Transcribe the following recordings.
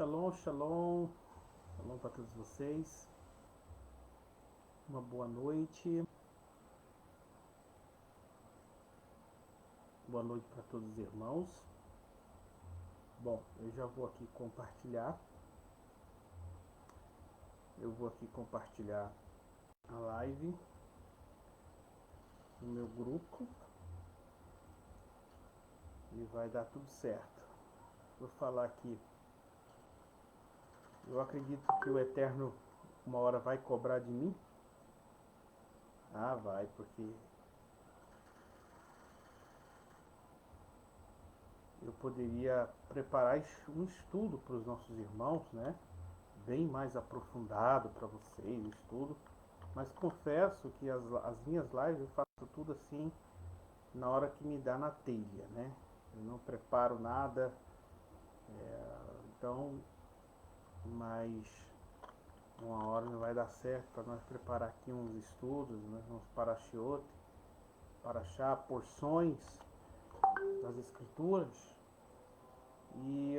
Shalom, shalom, shalom para todos vocês. Uma boa noite. Boa noite para todos os irmãos. Bom, eu já vou aqui compartilhar. A live no meu grupo e vai dar tudo certo. Vou falar aqui. Eu acredito que o Eterno uma hora vai cobrar de mim. Vai, porque eu poderia preparar um estudo para os nossos irmãos, né? Bem mais aprofundado para vocês, o estudo. Mas confesso que as minhas lives eu faço tudo assim na hora que me dá na telha, né? Eu não preparo nada, então, mas uma hora não vai dar certo para nós preparar aqui uns estudos, né? Uns parashiot, parashá, porções das escrituras e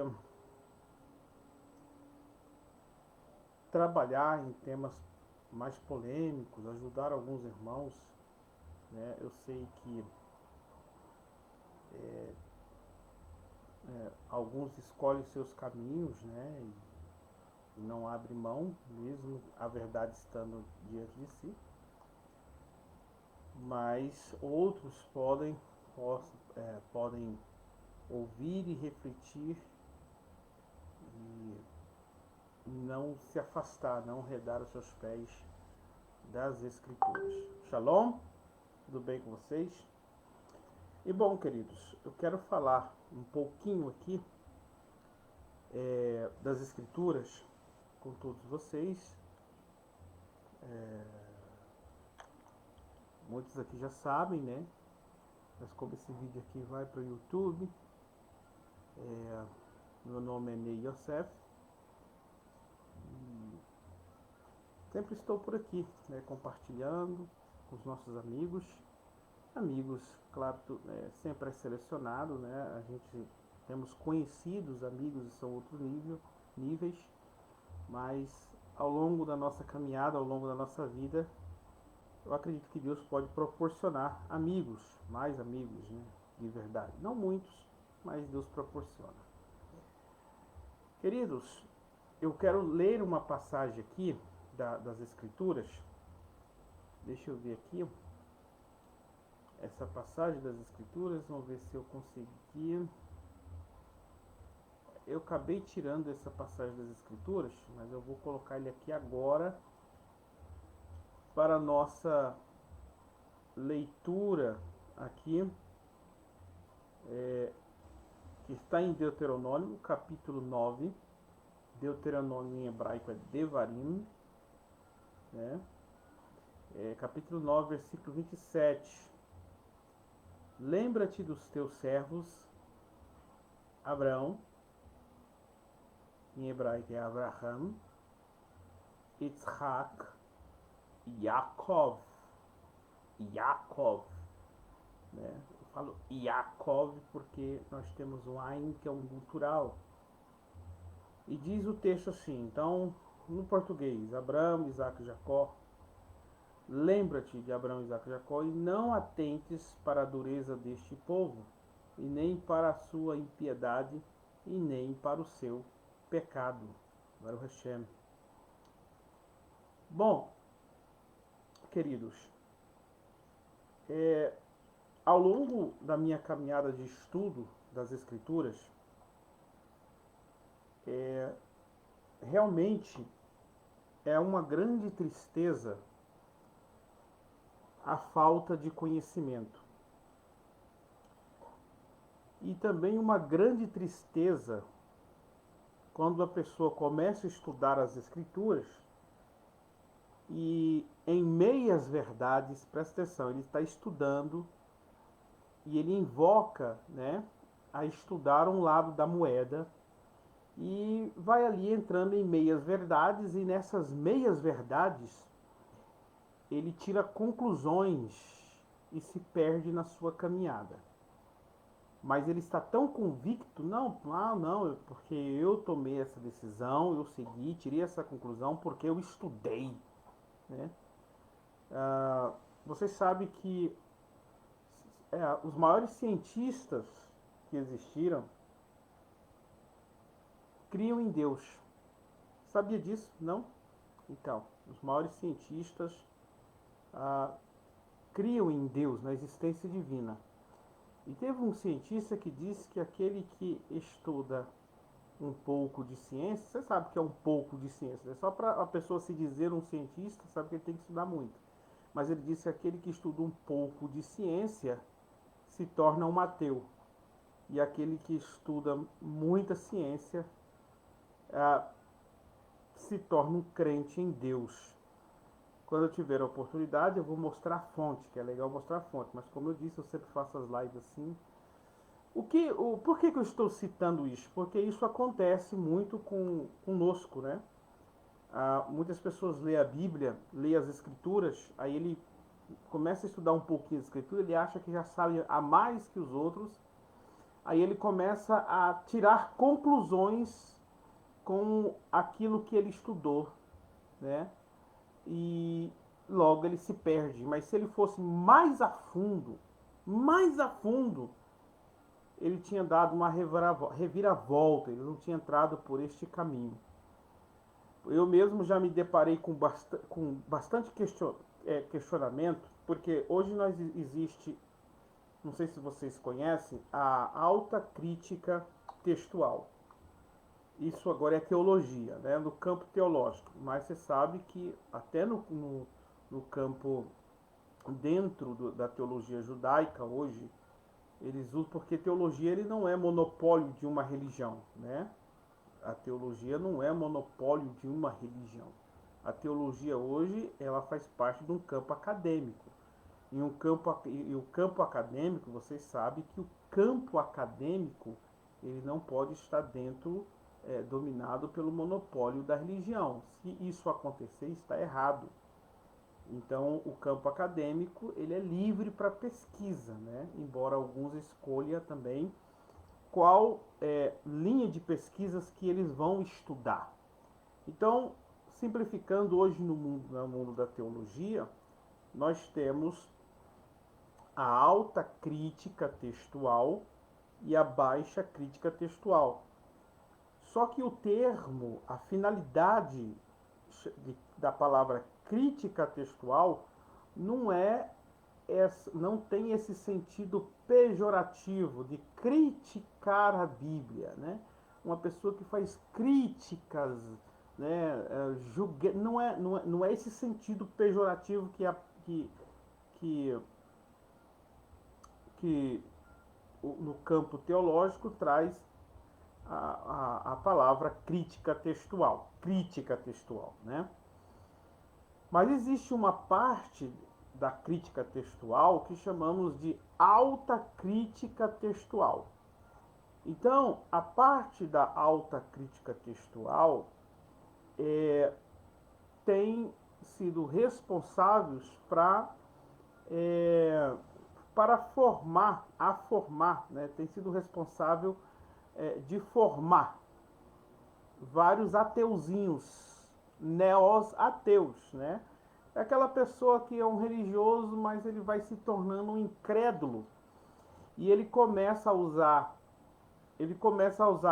trabalhar em temas mais polêmicos, ajudar alguns irmãos, né? Eu sei que alguns escolhem seus caminhos, né? E não abrem mão, mesmo a verdade estando diante de si. Mas outros podem ouvir e refletir e não se afastar, não redar os seus pés das Escrituras. Shalom, tudo bem com vocês? E bom, queridos, eu quero falar um pouquinho aqui das Escrituras com todos vocês. Muitos aqui já sabem, né? Mas como esse vídeo aqui vai para o YouTube, meu nome é Ney Yosef. Sempre estou por aqui, né, compartilhando com os nossos amigos, claro, sempre é selecionado, né? A gente temos conhecidos amigos, são outros níveis, mas ao longo da nossa caminhada, ao longo da nossa vida, eu acredito que Deus pode proporcionar amigos, mais amigos, né, de verdade. Não muitos, mas Deus proporciona. Queridos, eu quero ler uma passagem aqui das Escrituras. Deixa eu ver aqui essa passagem das Escrituras. Vamos ver se eu consegui. Eu acabei tirando essa passagem das Escrituras, mas eu vou colocar ele aqui agora para a nossa leitura aqui, que está em Deuteronômio, capítulo 9. Deuteronômio em hebraico é Devarim, né? Capítulo 9, versículo 27. Lembra-te dos teus servos, Abraão, em hebraico é Abraham, Yitzhak, Yaakov, né? Eu falo Yaakov porque nós temos um Ain que é um gutural. E diz o texto assim, então, no português, Abraão, Isaac e Jacó, lembra-te de Abraão, Isaac e Jacó e não atentes para a dureza deste povo, e nem para a sua impiedade, e nem para o seu pecado. Baruch Hashem. Bom, queridos, ao longo da minha caminhada de estudo das Escrituras, realmente é uma grande tristeza a falta de conhecimento. E também uma grande tristeza quando a pessoa começa a estudar as Escrituras e em meias verdades, presta atenção, ele está estudando e ele invoca, né, a estudar um lado da moeda e vai ali entrando em meias verdades, e nessas meias verdades ele tira conclusões e se perde na sua caminhada. mas ele está tão convicto, não, porque eu tomei essa decisão, eu segui, tirei essa conclusão porque eu estudei, né? Você sabe que os maiores cientistas que existiram criam em Deus. Sabia disso? Não? Então, os maiores cientistas ah, criam em Deus, na existência divina. E teve um cientista que disse que aquele que estuda um pouco de ciência, você sabe que é um pouco de ciência, é só para a pessoa se dizer um cientista, sabe que ele tem que estudar muito. Mas ele disse que aquele que estuda um pouco de ciência se torna um ateu. E aquele que estuda muita ciência se torna um crente em Deus. Quando eu tiver a oportunidade, eu vou mostrar a fonte, que é legal mostrar a fonte, mas como eu disse, eu sempre faço as lives assim. Por que eu estou citando isso? Porque isso acontece muito conosco, né? Muitas pessoas lêem a Bíblia, lêem as Escrituras, aí ele começa a estudar um pouquinho de Escritura, ele acha que já sabe a mais que os outros, aí ele começa a tirar conclusões com aquilo que ele estudou, né? E logo ele se perde. Mas se ele fosse mais a fundo, ele tinha dado uma reviravolta, ele não tinha entrado por este caminho. Eu mesmo já me deparei com bastante questionamento, porque hoje existe, não sei se vocês conhecem, a alta crítica textual. Isso agora é teologia, né? No campo teológico. Mas você sabe que até no campo dentro da teologia judaica hoje, eles usam, porque teologia ele não é monopólio de uma religião, né? A teologia não é monopólio de uma religião. A teologia hoje, ela faz parte de um campo acadêmico. E o campo acadêmico, vocês sabem que o campo acadêmico, ele não pode estar dominado pelo monopólio da religião. Se isso acontecer, está errado. Então, o campo acadêmico ele é livre para pesquisa, né? Embora alguns escolham também qual linha de pesquisas que eles vão estudar. Então, simplificando, hoje no mundo da teologia, nós temos a alta crítica textual e a baixa crítica textual. Só que o termo, a finalidade da palavra crítica textual não tem esse sentido pejorativo de criticar a Bíblia, né? Uma pessoa que faz críticas, né? Não é esse sentido pejorativo que no campo teológico traz a palavra crítica textual, né? Mas existe uma parte da crítica textual que chamamos de alta crítica textual. Então, a parte da alta crítica textual tem sido responsáveis para formar, né? Tem sido responsável de formar vários ateuzinhos, neos-ateus, né? É aquela pessoa que é um religioso, mas ele vai se tornando um incrédulo. E ele começa a usar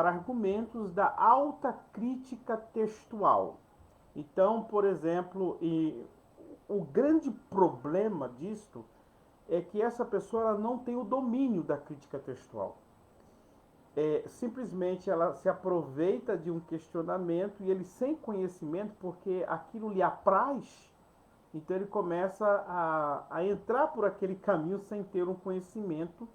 argumentos da alta crítica textual. Então, por exemplo, o grande problema disto é que essa pessoa ela não tem o domínio da crítica textual. Simplesmente ela se aproveita de um questionamento e ele sem conhecimento, porque aquilo lhe apraz, então ele começa a entrar por aquele caminho sem ter um conhecimento,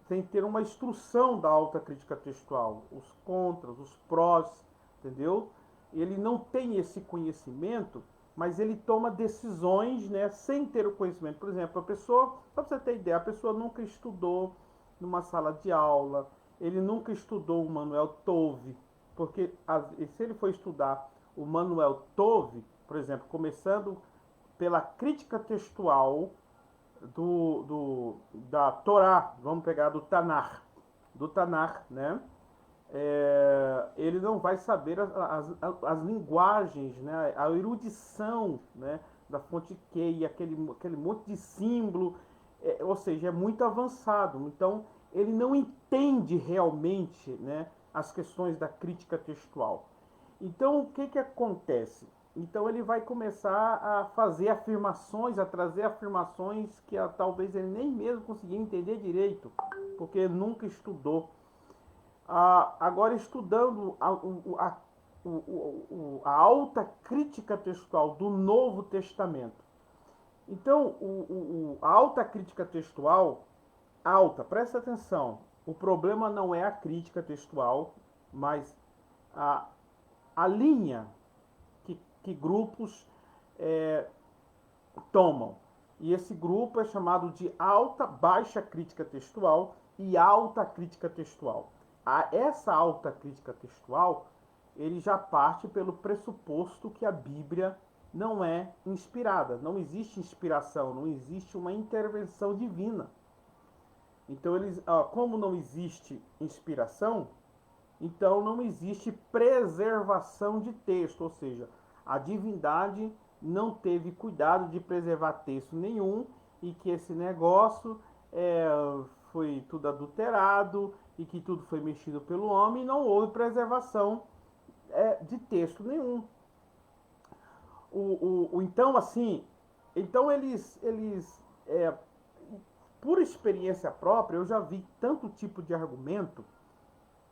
sem ter uma instrução da alta crítica textual, os contras, os prós, entendeu? Ele não tem esse conhecimento, mas ele toma decisões, né, sem ter o conhecimento. Por exemplo, a pessoa, só para você ter ideia, a pessoa nunca estudou numa sala de aula, ele nunca estudou o Manuel Tove, porque se ele for estudar o Manuel Tove, por exemplo, começando pela crítica textual da Torá, vamos pegar do Tanar, né? Ele não vai saber as linguagens, né? A erudição, né? Da fonte Q, e aquele monte de símbolo, ou seja, é muito avançado. Então, ele não entende realmente, né, as questões da crítica textual. Então, o que, que acontece? Então, ele vai começar a fazer afirmações, a trazer afirmações que talvez ele nem mesmo conseguia entender direito, porque nunca estudou. Agora, estudando a alta crítica textual do Novo Testamento. Então, a alta crítica textual, presta atenção, o problema não é a crítica textual, mas a, a linha que grupos tomam. E esse grupo é chamado de baixa crítica textual e alta crítica textual. Essa alta crítica textual, ele já parte pelo pressuposto que a Bíblia não é inspirada. Não existe inspiração, não existe uma intervenção divina. Então, como não existe inspiração, então não existe preservação de texto, ou seja, a divindade não teve cuidado de preservar texto nenhum, e que esse negócio foi tudo adulterado e que tudo foi mexido pelo homem, e não houve preservação de texto nenhum. Então, assim, então eles por experiência própria, eu já vi tanto tipo de argumento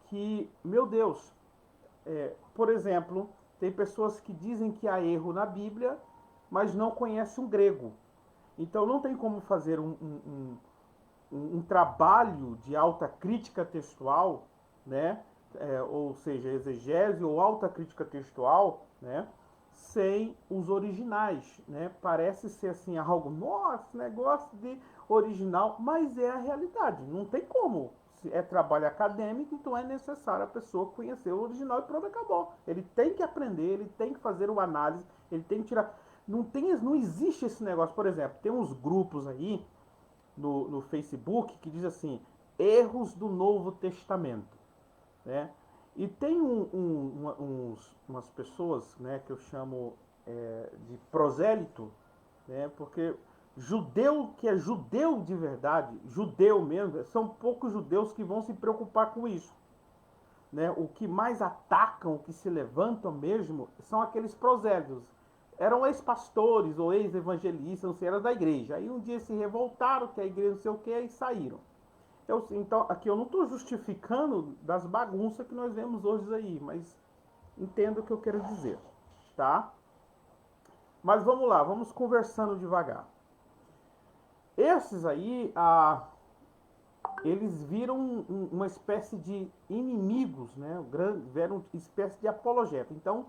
que, meu Deus, por exemplo, tem pessoas que dizem que há erro na Bíblia, mas não conhecem o grego. Então não tem como fazer um trabalho de alta crítica textual, né? Ou seja, exegese ou alta crítica textual, né? Sem os originais, né? Parece ser assim algo, nossa, negócio de original, mas é a realidade. Não tem como. Se é trabalho acadêmico, então é necessário a pessoa conhecer o original e pronto, acabou. Ele tem que aprender, ele tem que fazer uma análise, ele tem que tirar. Não existe esse negócio. Por exemplo, tem uns grupos aí no Facebook que diz assim, erros do Novo Testamento, né? E tem umas pessoas, né, que eu chamo de prosélito, né, porque judeu que é judeu de verdade, judeu mesmo, são poucos judeus que vão se preocupar com isso. Né? O que mais atacam, o que se levantam mesmo, são aqueles prosélitos. Eram ex-pastores ou ex-evangelistas, não sei, era da igreja. Aí um dia se revoltaram, que a igreja não sei o que, e saíram. Então, aqui eu não estou justificando das bagunças que nós vemos hoje aí, mas entendo o que eu quero dizer, tá? Mas vamos lá, vamos conversando devagar. Esses aí, eles viram uma espécie de inimigos, né? Viram uma espécie de apologeta. Então,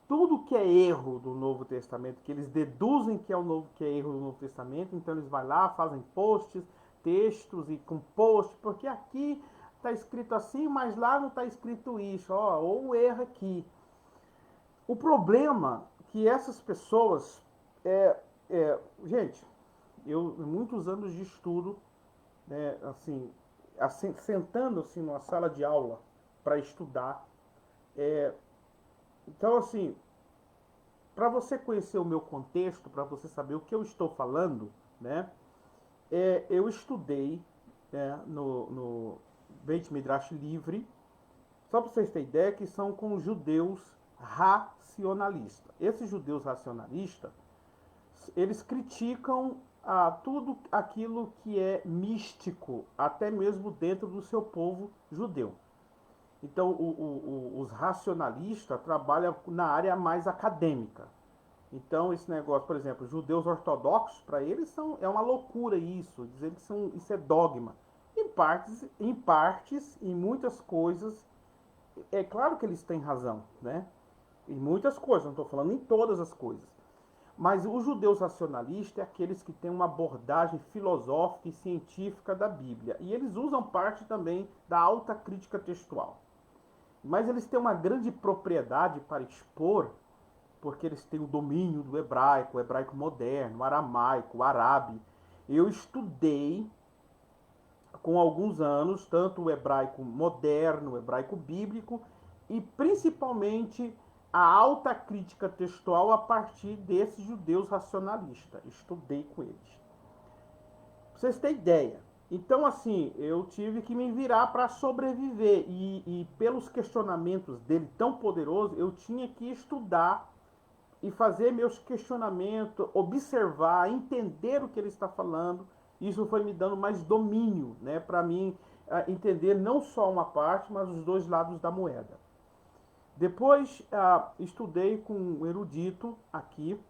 tudo que é erro do Novo Testamento, que eles deduzem que é erro do Novo Testamento, então eles vão lá, fazem posts, textos e com post, porque aqui está escrito assim, mas lá não está escrito isso, ou um erro aqui. O problema é que essas pessoas, gente, eu muitos anos de estudo, né, assim, sentando assim numa sala de aula para estudar, então assim, para você conhecer o meu contexto, para você saber o que eu estou falando, né, eu estudei no Beit Midrash livre, só para vocês terem ideia, que são com judeus racionalistas. Esses judeus racionalistas, eles criticam tudo aquilo que é místico, até mesmo dentro do seu povo judeu. Então, os racionalistas trabalham na área mais acadêmica. Então, esse negócio, por exemplo, judeus ortodoxos, para eles é uma loucura isso, dizer que isso é dogma. Em partes, em muitas coisas, é claro que eles têm razão, né? Em muitas coisas, não estou falando em todas as coisas. Mas os judeus racionalistas é aqueles que têm uma abordagem filosófica e científica da Bíblia. E eles usam parte também da alta crítica textual. Mas eles têm uma grande propriedade para expor, porque eles têm o domínio do hebraico, o hebraico moderno, o aramaico, o árabe. Eu estudei com alguns anos, tanto o hebraico moderno, o hebraico bíblico, e principalmente a alta crítica textual a partir desses judeus racionalistas. Estudei com eles. Pra vocês terem ideia. Então, assim, eu tive que me virar para sobreviver. E pelos questionamentos dele tão poderoso, eu tinha que estudar e fazer meus questionamentos, observar, entender o que ele está falando. Isso foi me dando mais domínio, né, para mim entender não só uma parte, mas os dois lados da moeda. Depois estudei com um erudito aqui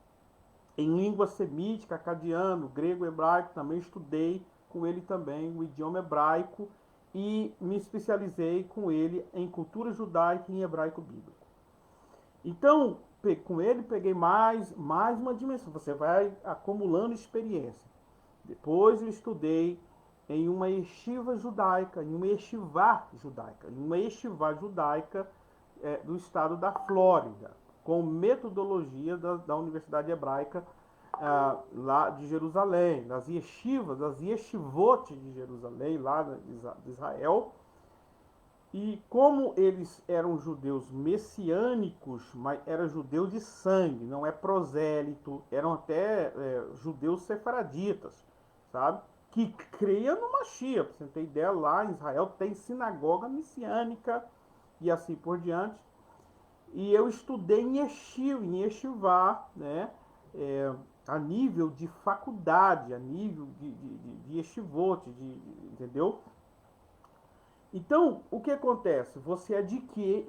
em língua semítica, acadiano, grego, hebraico, também estudei com ele também o idioma hebraico e me especializei com ele em cultura judaica e em hebraico bíblico. Então, com ele peguei mais uma dimensão. Você vai acumulando experiência. Depois eu estudei em uma yeshiva judaica, em uma yeshivá judaica do estado da Flórida, com metodologia da Universidade Hebraica lá de Jerusalém, das yeshivas, das yeshivot de Jerusalém, lá de Israel. E como eles eram judeus messiânicos, mas eram judeus de sangue, não é prosélito, eram até judeus sefaraditas, sabe? Que criam no Mashiach. Pra você ter ideia, lá em Israel tem sinagoga messiânica e assim por diante. E eu estudei em yeshivá, né? A nível de faculdade, a nível de yeshivot, entendeu? Então, o que acontece? Você adquire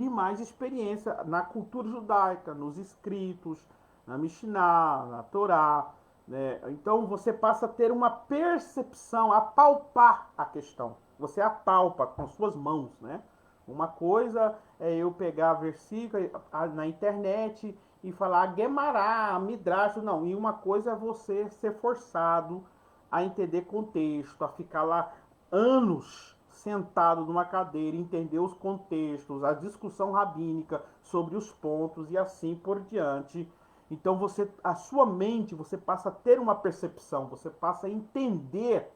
mais experiência na cultura judaica, nos escritos, na Mishnah, na Torá, né? Então, você passa a ter uma percepção, a palpar a questão. Você apalpa com suas mãos, né? Uma coisa é eu pegar versículo na internet e falar Guemará, Midrash, não. E uma coisa é você ser forçado a entender contexto, a ficar lá anos sentado numa cadeira, entender os contextos, a discussão rabínica sobre os pontos e assim por diante. Então a sua mente, você passa a ter uma percepção, você passa a entender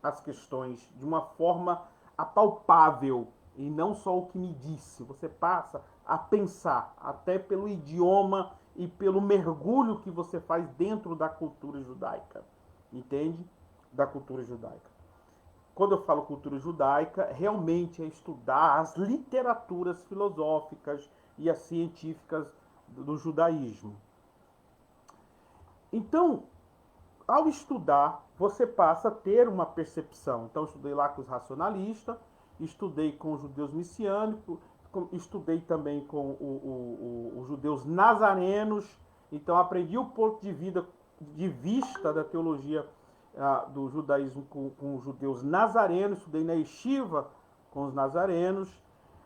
as questões de uma forma apalpável e não só o que me disse. Você passa a pensar, até pelo idioma e pelo mergulho que você faz dentro da cultura judaica. Entende? Da cultura judaica. Quando eu falo cultura judaica, realmente é estudar as literaturas filosóficas e as científicas do judaísmo. Então, ao estudar, você passa a ter uma percepção. Então, eu estudei lá com os racionalistas, estudei com os judeus messiânicos, estudei também com os judeus nazarenos. Então, aprendi o ponto de vista da teologia do judaísmo com os judeus nazarenos, estudei na yeshiva com os nazarenos.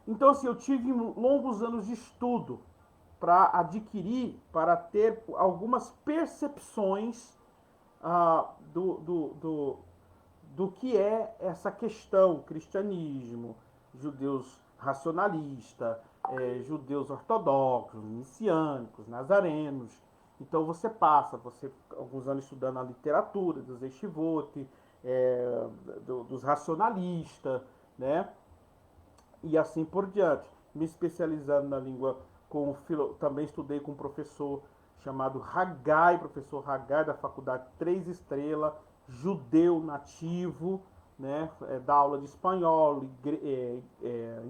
Então, assim, eu tive longos anos de estudo para adquirir, para ter algumas percepções do que é essa questão, cristianismo, judeus racionalistas, judeus ortodoxos, messiânicos, nazarenos. Então você passa, alguns anos estudando a literatura dos yeshivot, dos racionalistas, né? E assim por diante. Me especializando na língua, também estudei com um professor chamado Haggai, professor Haggai da Faculdade 3 Estrelas, judeu nativo, né? Dá aula de espanhol,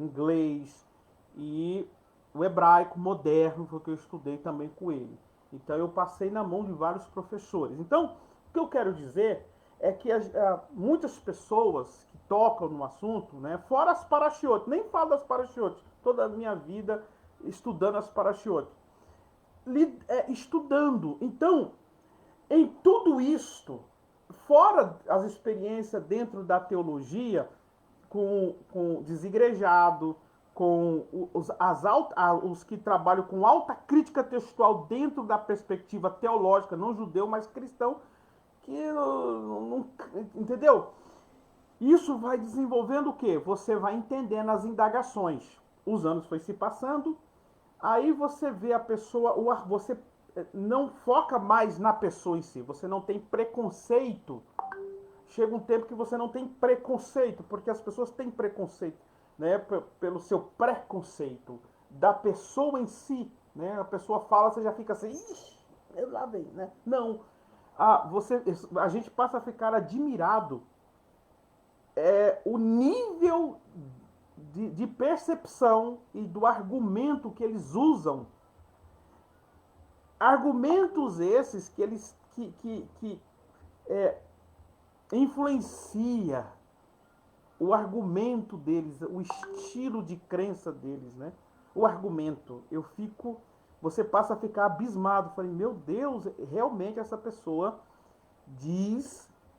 inglês e o hebraico moderno, foi o que eu estudei também com ele. Então eu passei na mão de vários professores. Então, o que eu quero dizer é que muitas pessoas que tocam no assunto, né, fora as parashiot, nem falo das parashiot, toda a minha vida estudando as parashiot, estudando. Então, em tudo isto, fora as experiências dentro da teologia, com desigrejado, com os que trabalham com alta crítica textual dentro da perspectiva teológica, não judeu, mas cristão, que não, entendeu? Isso vai desenvolvendo o quê? Você vai entendendo as indagações. Os anos foi se passando, aí você vê a pessoa, você não foca mais na pessoa em si, você não tem preconceito. Chega um tempo que você não tem preconceito, porque as pessoas têm preconceito, né, pelo seu preconceito da pessoa em si, né? A pessoa fala, você já fica assim, ixi, eu lá vem, né? Não, a gente passa a ficar admirado o nível de percepção e do argumento que eles usam. Argumentos esses que eles que influencia o argumento deles, o estilo de crença deles, né? O argumento, você passa a ficar abismado, falei, meu Deus, realmente essa pessoa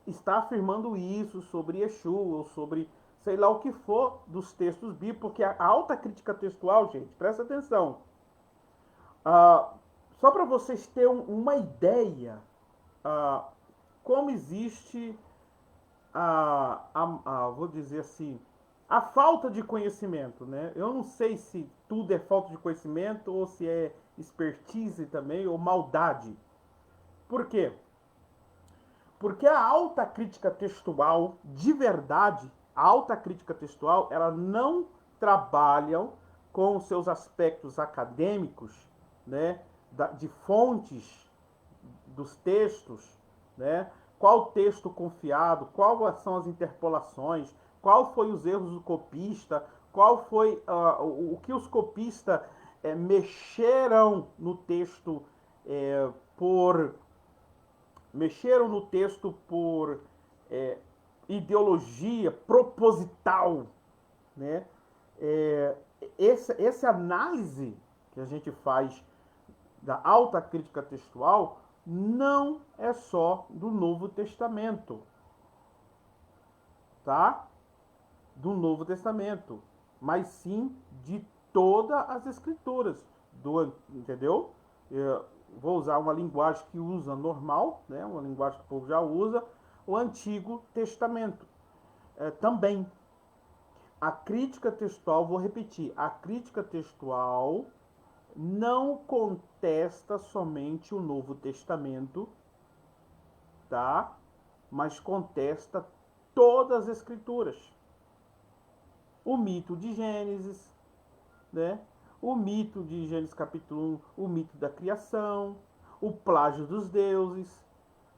está afirmando isso sobre Exu, ou sobre sei lá o que for dos textos bíblicos, porque a alta crítica textual, gente, presta atenção, só para vocês terem uma ideia, como existe vou dizer assim, a falta de conhecimento, né? Eu não sei se tudo é falta de conhecimento ou se é expertise também ou maldade. Por quê? Porque a alta crítica textual, de verdade, a alta crítica textual, ela não trabalha com os seus aspectos acadêmicos, né? De fontes dos textos, né? Qual texto confiado, quais são as interpolações, qual foi os erros do copista, qual foi o que os copistas mexeram no texto por ideologia proposital, né? Essa análise que a gente faz da alta crítica textual não é só do Novo Testamento, tá? Do Novo Testamento, mas sim de todas as Escrituras, entendeu? Eu vou usar uma linguagem que usa normal, né? Uma linguagem que o povo já usa, o Antigo Testamento também. A crítica textual, vou repetir, a crítica textual não contesta somente o Novo Testamento, tá? Mas contesta todas as Escrituras. O mito de Gênesis, né? O mito de Gênesis capítulo 1, o mito da criação, o plágio dos deuses.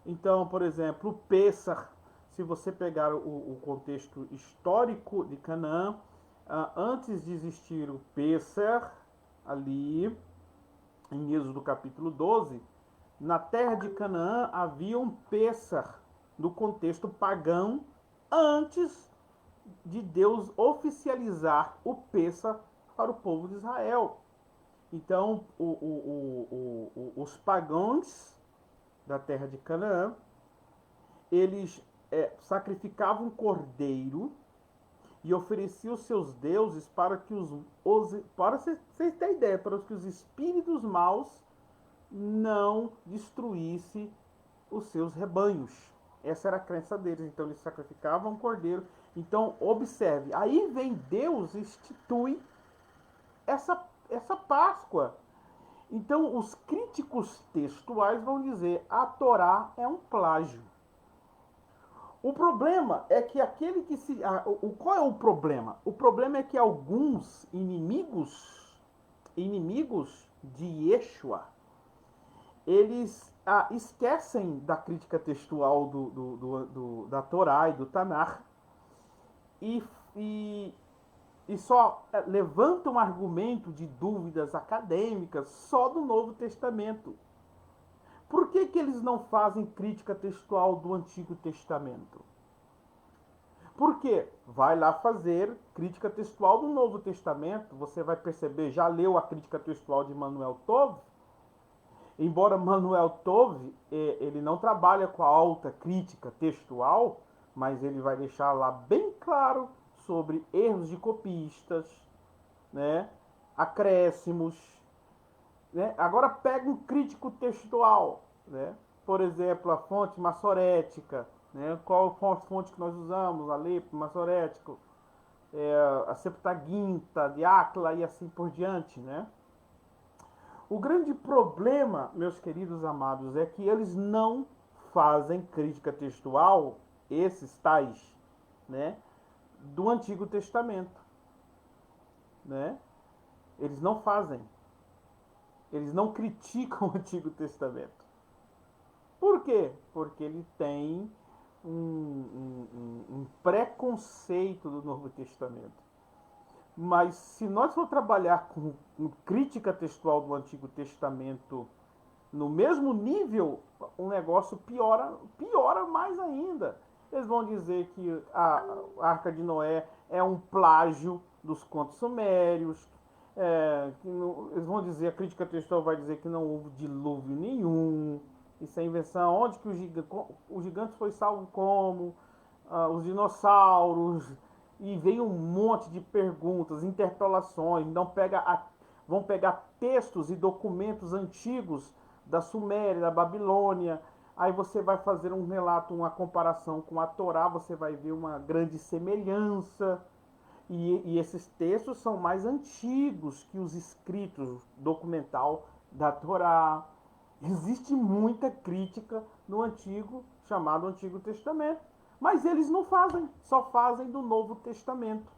Então, por exemplo, o Pêssar, se você pegar o contexto histórico de Canaã, antes de existir o Pêssar, ali em Êxodo capítulo 12, na terra de Canaã havia um Pêssar, no contexto pagão, antes de Deus oficializar o Pêssar para o povo de Israel. Então, os pagãos da terra de Canaã, eles sacrificavam um cordeiro e ofereciam os seus deuses para que para vocês terem ideia, para que os espíritos maus não destruíssem os seus rebanhos. Essa era a crença deles. Então eles sacrificavam um cordeiro. Então observe, aí vem Deus e institui essa Páscoa. Então os críticos textuais vão dizer a Torá é um plágio. O problema é que aquele que se... qual é o problema? O problema é que alguns inimigos de Yeshua, eles esquecem da crítica textual da Torá e do Tanar e só levantam argumento de dúvidas acadêmicas só do Novo Testamento. Por que eles não fazem crítica textual do Antigo Testamento? Porque vai lá fazer crítica textual do Novo Testamento, você vai perceber, já leu a crítica textual de Manuel Tove? Embora Manuel Tove, ele não trabalha com a alta crítica textual, mas ele vai deixar lá bem claro sobre erros de copistas, né? Acréscimos. Né? Agora pega um crítico textual, né? Por exemplo, a fonte massorética, né? Qual a fonte que nós usamos? Alepo, massorético, a Septuaginta, de Áquila e assim por diante, né? O grande problema, meus queridos amados, é que eles não fazem crítica textual, esses tais, né, do Antigo Testamento, né? Eles não fazem. Eles não criticam o Antigo Testamento. Por quê? Porque ele tem um preconceito do Novo Testamento. Mas se nós for trabalhar com crítica textual do Antigo Testamento no mesmo nível, o negócio piora mais ainda. Eles vão dizer que a Arca de Noé é um plágio dos contos sumérios. Eles vão dizer, a crítica textual vai dizer que não houve dilúvio nenhum. Isso é invenção. Onde que o gigante foi salvo como? Os dinossauros. E vem um monte de perguntas, interpelações. Então vão pegar textos e documentos antigos da Suméria, da Babilônia. Aí você vai fazer um relato, uma comparação com a Torá, você vai ver uma grande semelhança. E esses textos são mais antigos que os escritos documental da Torá. Existe muita crítica no Antigo, chamado Antigo Testamento. Mas eles não fazem, só fazem do Novo Testamento.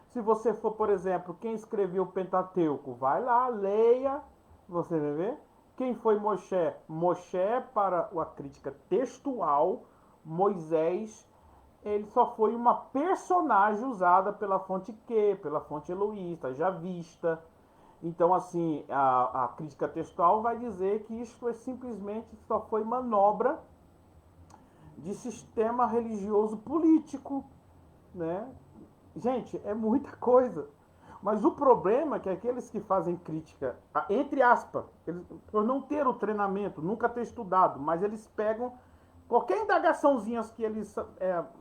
Se você for, por exemplo, quem escreveu o Pentateuco, vai lá, leia, você vai ver. Quem foi Moshe? Moshe, para a crítica textual, Moisés, ele só foi uma personagem usada pela fonte Q, pela fonte Eloísta, já vista. Então, assim, a crítica textual vai dizer que isso simplesmente só foi manobra de sistema religioso político, né? Gente, é muita coisa. Mas o problema é que aqueles que fazem crítica, entre aspas, por não ter o treinamento, nunca ter estudado, mas eles pegam qualquer indagaçãozinha que eles,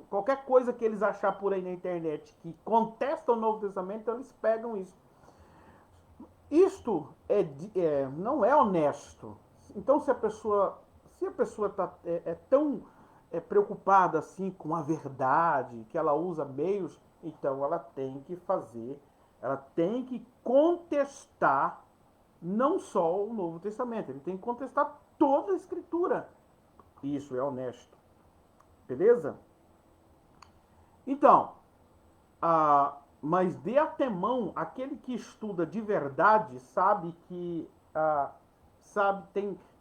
qualquer coisa que eles achar por aí na internet que contesta o Novo Testamento, então eles pegam isso. Isto não é honesto. Então, se a pessoa é tão preocupada assim com a verdade, que ela usa meios, então ela tem que ela tem que contestar não só o Novo Testamento, ele tem que contestar toda a Escritura. Isso é honesto. Beleza? Então, mas de antemão, aquele que estuda de verdade sabe que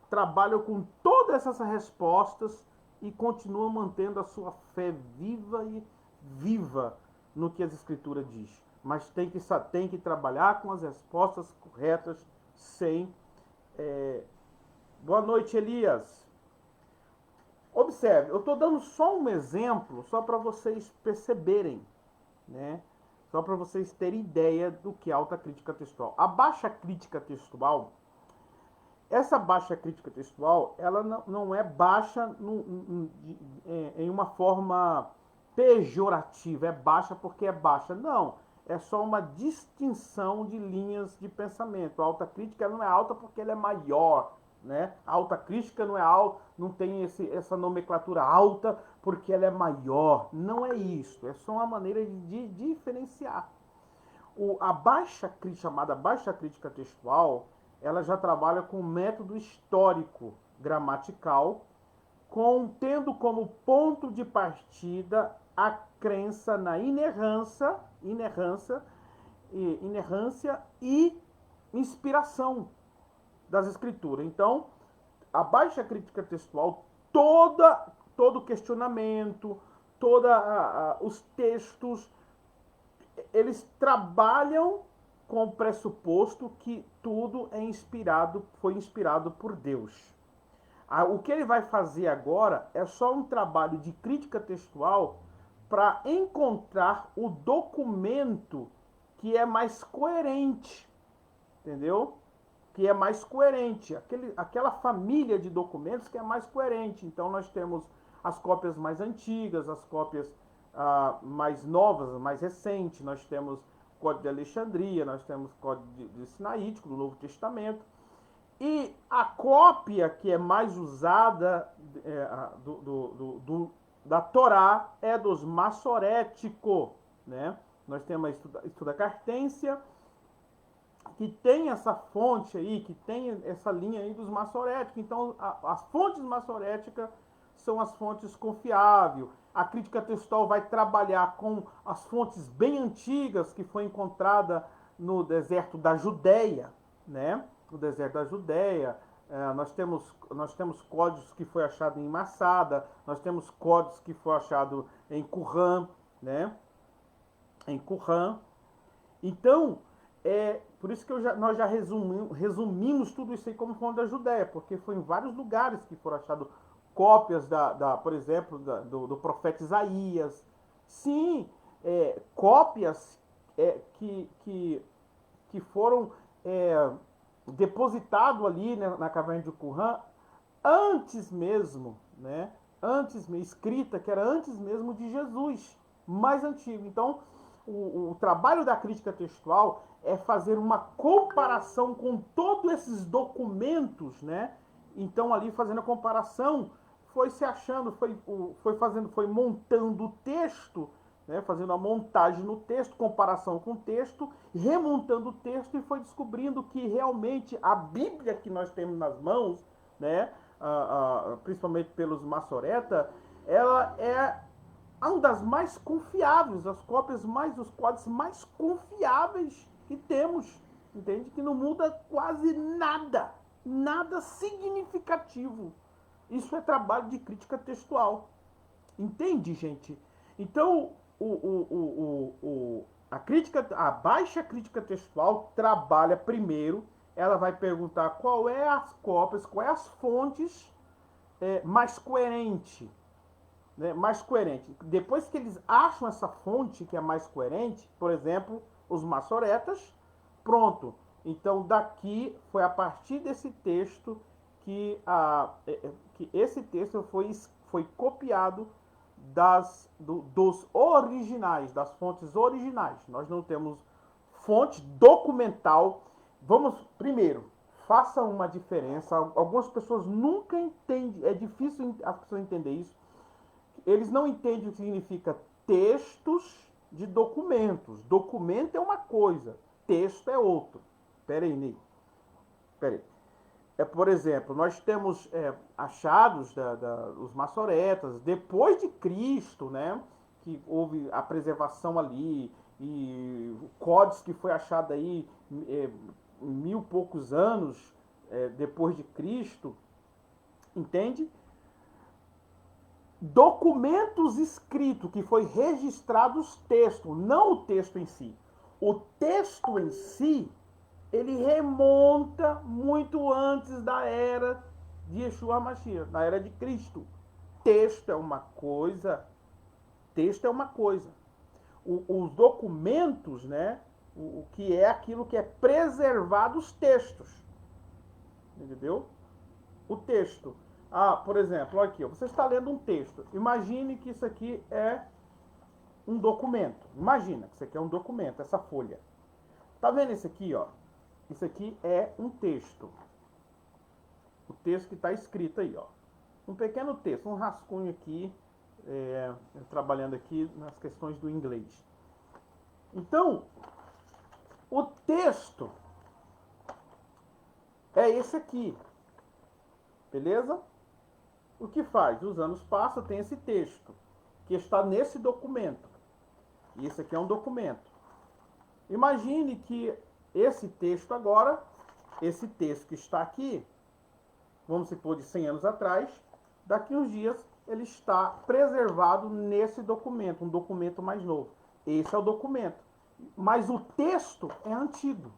trabalha com todas essas respostas e continua mantendo a sua fé viva no que as Escrituras diz. Mas tem que trabalhar com as respostas corretas sem... Boa noite, Elias. Observe, eu estou dando só um exemplo, só para vocês perceberem, né? Só para vocês terem ideia do que é alta crítica textual. A baixa crítica textual, essa baixa crítica textual, ela não é baixa em uma forma pejorativa, é baixa porque é baixa. Não, é só uma distinção de linhas de pensamento. A alta crítica ela não é alta porque ela é maior, né? A alta crítica não é alta, não tem essa nomenclatura alta porque ela é maior. Não é isso, é só uma maneira de diferenciar. A chamada baixa crítica textual, ela já trabalha com método histórico gramatical, tendo como ponto de partida a crença na inerrância e inspiração das escrituras. Então, a baixa crítica textual, todo questionamento, os textos, eles trabalham com o pressuposto que tudo foi inspirado por Deus. O que ele vai fazer agora é só um trabalho de crítica textual para encontrar o documento que é mais coerente, entendeu? Que é mais coerente, aquela família de documentos que é mais coerente. Então nós temos as cópias mais antigas, as cópias mais novas, mais recentes, nós temos Código de Alexandria, nós temos Código de Sinaítico, do Novo Testamento, e a cópia que é mais usada da Torá é dos massoréticos, né? Nós temos a Estuda Cartência, que tem essa fonte aí, que tem essa linha aí dos maçoréticos. Então, as fontes maçoréticas são as fontes confiáveis. A crítica textual vai trabalhar com as fontes bem antigas que foi encontrada no deserto da Judéia, né? No deserto da Judéia. Nós temos códigos que foi achado em Massada, nós temos códigos que foi achado em Qumran, né? Em Qumran. Então, por isso que nós já resumimos tudo isso aí como fonte da Judéia, porque foi em vários lugares que foram achados cópias, por exemplo, do profeta Isaías. Sim, cópias que foram depositadas ali, né, na caverna de Qumran, antes mesmo, né? Antes mesmo, escrita, que era antes mesmo de Jesus, mais antigo. Então, o trabalho da crítica textual é fazer uma comparação com todos esses documentos, né? Então, ali fazendo a comparação, foi se achando, foi montando o texto, né? Fazendo a montagem no texto, comparação com o texto, remontando o texto e foi descobrindo que realmente a Bíblia que nós temos nas mãos, né? Principalmente pelos maçoretas, ela é uma das mais confiáveis, os códigos mais confiáveis que temos, entende? Que não muda quase nada, nada significativo. Isso é trabalho de crítica textual, entende, gente? Então, a baixa crítica textual trabalha primeiro, ela vai perguntar qual é as cópias, quais as fontes mais coerente, né, mais coerente. Depois que eles acham essa fonte que é mais coerente, por exemplo, os maçoretas, pronto. Então, daqui foi a partir desse texto que esse texto foi copiado dos originais, das fontes originais. Nós não temos fonte documental. Vamos, primeiro, faça uma diferença. Algumas pessoas nunca entendem, é difícil as pessoas entenderem isso. Eles não entendem o que significa textos de documentos. Documento é uma coisa, texto é outro. Pera aí, Ney. Pera aí. Por exemplo, nós temos achados dos maçoretas depois de Cristo, né? Que houve a preservação ali e códigos que foi achado aí 1000 e poucos anos depois de Cristo, entende? Documentos escritos que foi registrado os textos, não o texto em si. O texto em si, ele remonta muito antes da era de Yeshua Mashiach, da era de Cristo. Texto é uma coisa, os documentos, né? O que é aquilo que é preservado, os textos. Entendeu? O texto. Por exemplo, aqui, você está lendo um texto. Imagine que isso aqui é um documento. Imagina que isso aqui é um documento, essa folha. Tá vendo isso aqui, ó? Isso aqui é um texto. O texto que está escrito aí, ó. Um pequeno texto, um rascunho aqui, trabalhando aqui nas questões do inglês. Então, o texto é esse aqui. Beleza? O que faz? Os anos passam, tem esse texto, que está nesse documento. E esse aqui é um documento. Imagine que esse texto agora, esse texto que está aqui, vamos supor de 100 anos atrás, daqui uns dias ele está preservado nesse documento, um documento mais novo. Esse é o documento. Mas o texto é antigo.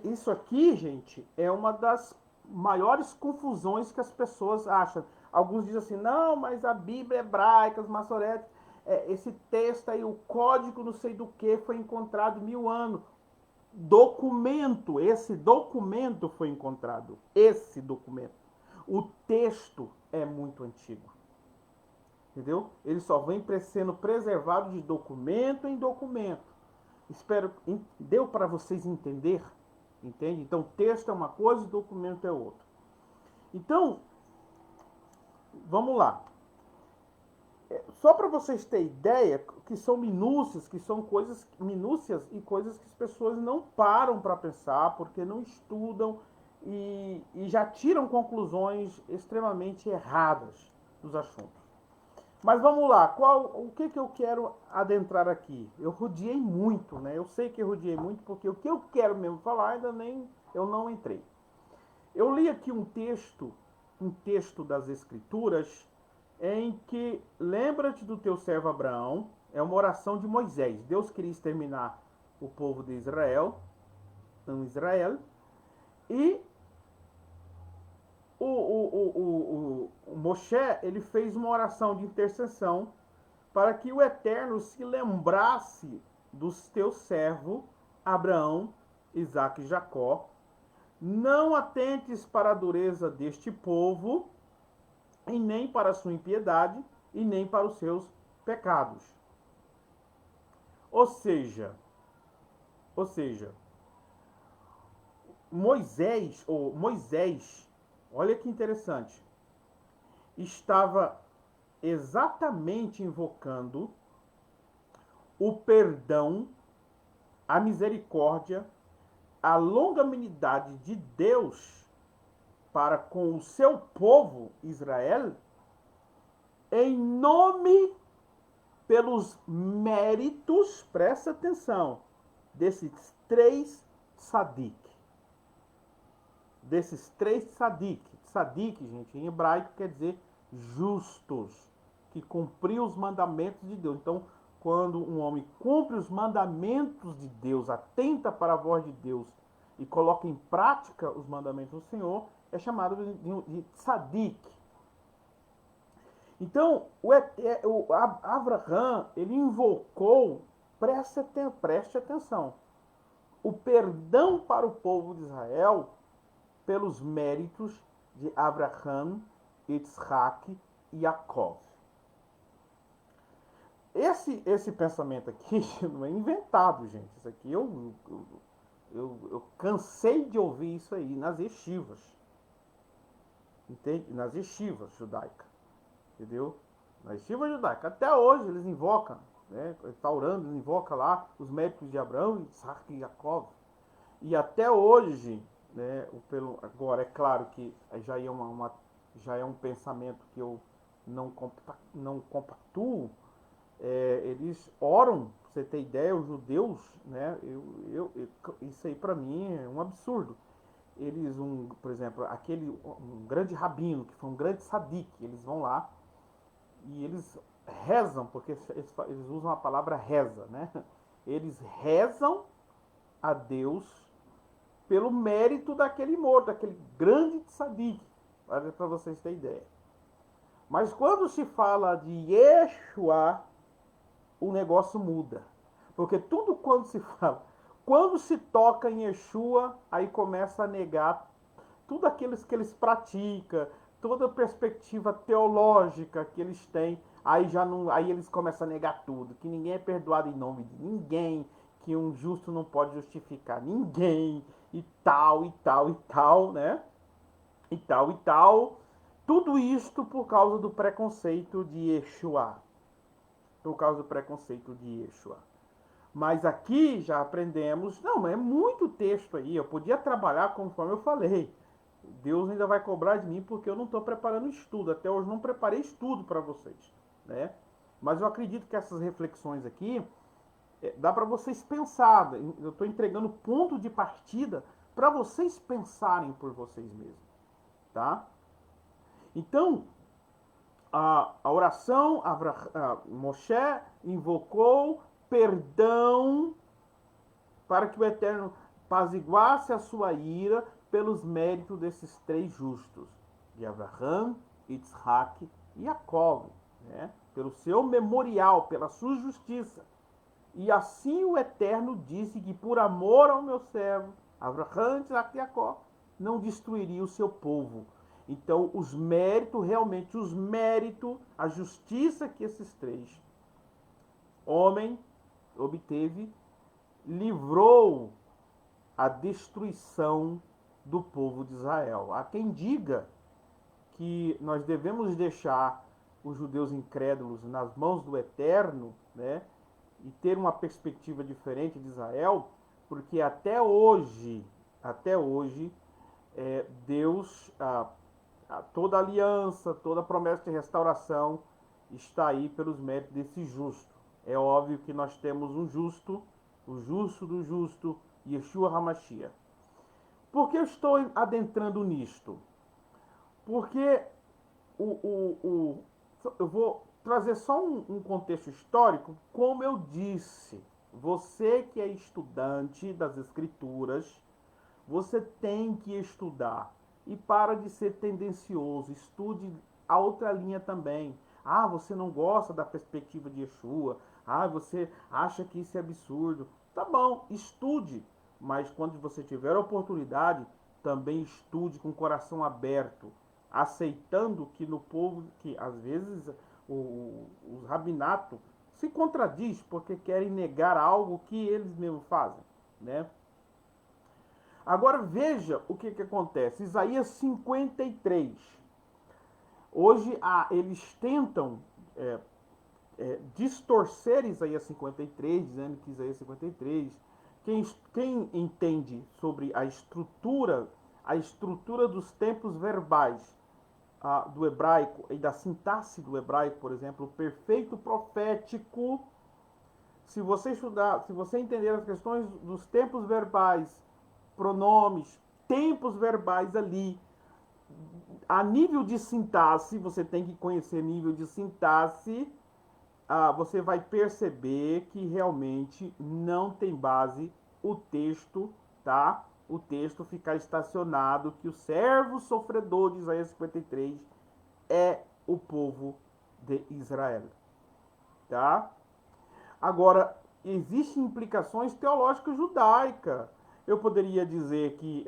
Isso aqui, gente, é uma das maiores confusões que as pessoas acham. Alguns dizem assim, não, mas a Bíblia hebraica, os maçoretas, esse texto aí, o código não sei do que, foi encontrado 1000 anos. Esse documento foi encontrado. Esse documento. O texto é muito antigo. Entendeu? Ele só vem sendo preservado de documento em documento. Espero, deu para vocês entender? Entende? Então, texto é uma coisa e documento é outra. Então, vamos lá. Só para vocês terem ideia, que são minúcias, que são coisas minúcias e coisas que as pessoas não param para pensar, porque não estudam e já tiram conclusões extremamente erradas dos assuntos. Mas vamos lá, o que eu quero adentrar aqui? Eu rodeei muito, né? Eu sei que eu rodeei muito, porque o que eu quero mesmo falar ainda nem eu não entrei. Eu li aqui um texto das Escrituras, em que lembra-te do teu servo Abraão, é uma oração de Moisés. Deus queria exterminar o povo de Israel, e o Moshe, ele fez uma oração de intercessão para que o Eterno se lembrasse dos teus servos Abraão, Isaque e Jacó. Não atentes para a dureza deste povo, e nem para a sua impiedade, e nem para os seus pecados. Ou seja, Moisés, olha que interessante, estava exatamente invocando o perdão, a misericórdia, a longanimidade de Deus para com o seu povo Israel, em nome, pelos méritos, presta atenção, desses três tzadik. Tzadik, gente, em hebraico quer dizer justos, que cumpriu os mandamentos de Deus. Então, quando um homem cumpre os mandamentos de Deus, atenta para a voz de Deus e coloca em prática os mandamentos do Senhor, é chamado de tzadik. Então, o Abraham, ele invocou, preste atenção, o perdão para o povo de Israel pelos méritos de Abraham, Yitzhak e Jacó. Esse pensamento aqui não é inventado, gente. Isso aqui eu cansei de ouvir isso aí nas yeshivas. Entende? Nas yeshivas judaicas. Entendeu? Na yeshiva judaica. Até hoje eles invocam, né? Está orando, eles invocam lá os méritos de Abraão, Isaac e Jacó. E até hoje, né, agora é claro que já é um pensamento que eu não compactuo. Eles oram, pra você ter ideia, os judeus, né? Isso aí para mim é um absurdo. Eles, por exemplo, um grande rabino, que foi um grande tzadik, eles vão lá e eles rezam, porque eles usam a palavra reza, né? Eles rezam a Deus pelo mérito daquele morto, daquele grande tzadik, para vocês terem ideia. Mas quando se fala de Yeshua, o negócio muda. Porque tudo quando se toca em Yeshua, aí começa a negar tudo aquilo que eles praticam, toda a perspectiva teológica que eles têm, aí eles começam a negar tudo, que ninguém é perdoado em nome de ninguém, que um justo não pode justificar ninguém, e tal, né? E tal. Tudo isto por causa do preconceito de Yeshua. Mas aqui já aprendemos, não, é muito texto aí, eu podia trabalhar conforme eu falei. Deus ainda vai cobrar de mim porque eu não estou preparando estudo. Até hoje não preparei estudo para vocês, né? Mas eu acredito que essas reflexões aqui dá para vocês pensarem. Eu estou entregando ponto de partida para vocês pensarem por vocês mesmos, tá? Então, a oração, Moshe invocou perdão para que o Eterno apaziguasse a sua ira pelos méritos desses três justos, de Abraham, Yitzhak e Jacó, né? Pelo seu memorial, pela sua justiça. E assim o Eterno disse que por amor ao meu servo, Abraham, Yitzhak e Jacó, não destruiria o seu povo. Então, a justiça que esses três homens obteve, livrou a destruição do povo de Israel. Há quem diga que nós devemos deixar os judeus incrédulos nas mãos do Eterno, né? E ter uma perspectiva diferente de Israel, porque até hoje, Deus, toda aliança, toda promessa de restauração está aí pelos méritos desse justo. É óbvio que nós temos um justo, o justo do justo, Yeshua HaMashiach. Por que eu estou adentrando nisto? Porque eu vou trazer só um contexto histórico. Como eu disse, você que é estudante das Escrituras, você tem que estudar. E para de ser tendencioso, estude a outra linha também. Ah, você não gosta da perspectiva de Yeshua. Ah, você acha que isso é absurdo. Tá bom, estude. Mas quando você tiver a oportunidade, também estude com o coração aberto, aceitando que no povo, que às vezes os rabinatos se contradiz porque querem negar algo que eles mesmos fazem, né? Agora veja o que acontece. Isaías 53. Hoje eles tentam distorcer Isaías 53, dizendo que Isaías 53, quem entende sobre a estrutura dos tempos verbais do hebraico e da sintaxe do hebraico, por exemplo, o perfeito profético, se você estudar, se você entender as questões dos tempos verbais, pronomes, tempos verbais ali, a nível de sintaxe, você tem que conhecer nível de sintaxe, você vai perceber que realmente não tem base o texto, tá? O texto ficar estacionado, que o servo sofredor de Isaías 53 é o povo de Israel, tá? Agora, existem implicações teológicas judaicas. Eu poderia dizer que,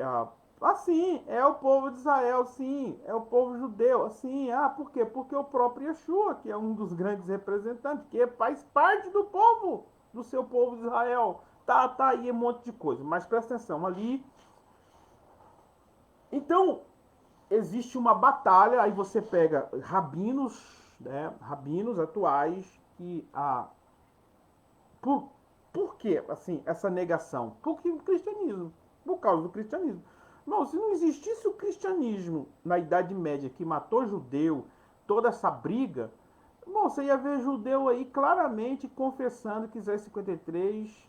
sim, é o povo de Israel, sim, é o povo judeu, assim, por quê? Porque o próprio Yeshua, que é um dos grandes representantes, que faz parte do povo, do seu povo de Israel, tá aí um monte de coisa, mas presta atenção, ali. Então, existe uma batalha, aí você pega rabinos, né, rabinos atuais, que por que, assim, essa negação? Porque o cristianismo, por causa do cristianismo. Não, se não existisse o cristianismo na Idade Média que matou judeu, toda essa briga, bom, você ia ver judeu aí claramente confessando que Isaías 53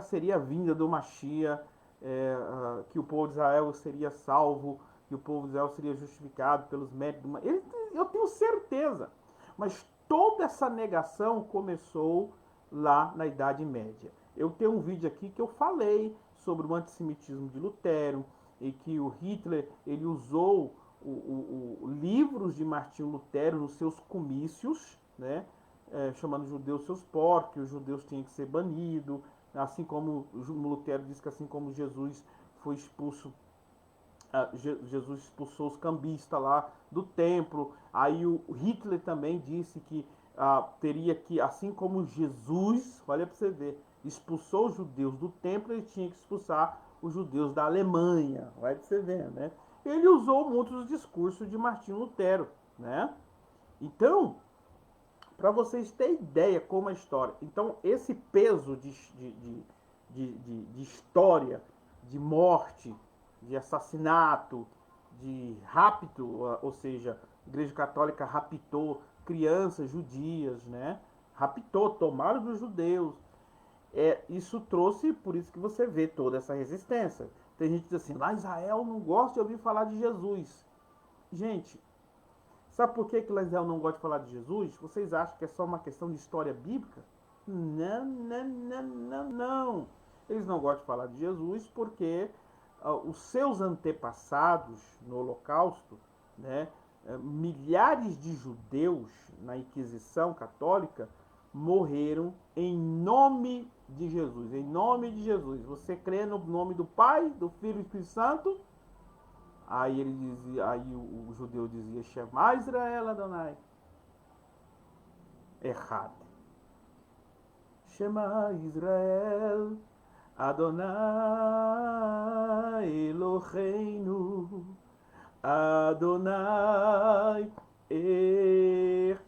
seria a vinda do Mashiach, que o povo de Israel seria salvo, que o povo de Israel seria justificado pelos méritos do eu tenho certeza. Mas toda essa negação começou lá na Idade Média. Eu tenho um vídeo aqui que eu falei sobre o antissemitismo de Lutero, e que o Hitler ele usou livros de Martinho Lutero nos seus comícios, né? Chamando os judeus seus porcos, que os judeus tinham que ser banidos, assim como Lutero diz que assim como Jesus foi expulso, Jesus expulsou os cambistas lá do templo. Aí o Hitler também disse que teria que, assim como Jesus, olha para você ver, expulsou os judeus do templo, ele tinha que expulsar os judeus da Alemanha, vai para você ver, né? Ele usou muitos discursos de Martinho Lutero, né? Então, para vocês terem ideia como a história. Então, esse peso de história, de morte, de assassinato, de rapto, ou seja, a Igreja Católica raptou crianças judias, né? Raptou, tomaram dos judeus. Isso trouxe, por isso que você vê toda essa resistência. Tem gente que diz assim, lá Israel não gosta de ouvir falar de Jesus. Gente, sabe por que lá Israel não gosta de falar de Jesus? Vocês acham que é só uma questão de história bíblica? Não, não, não, não, não. Eles não gostam de falar de Jesus porque os seus antepassados no Holocausto, né, milhares de judeus na Inquisição Católica morreram em nome de Jesus. Em nome de Jesus. Você crê no nome do Pai, do Filho e do Espírito Santo? Aí ele dizia, aí o judeu dizia, Shema Israel Adonai. Errado. Shema Israel Adonai Eloheinu Adonai Echad.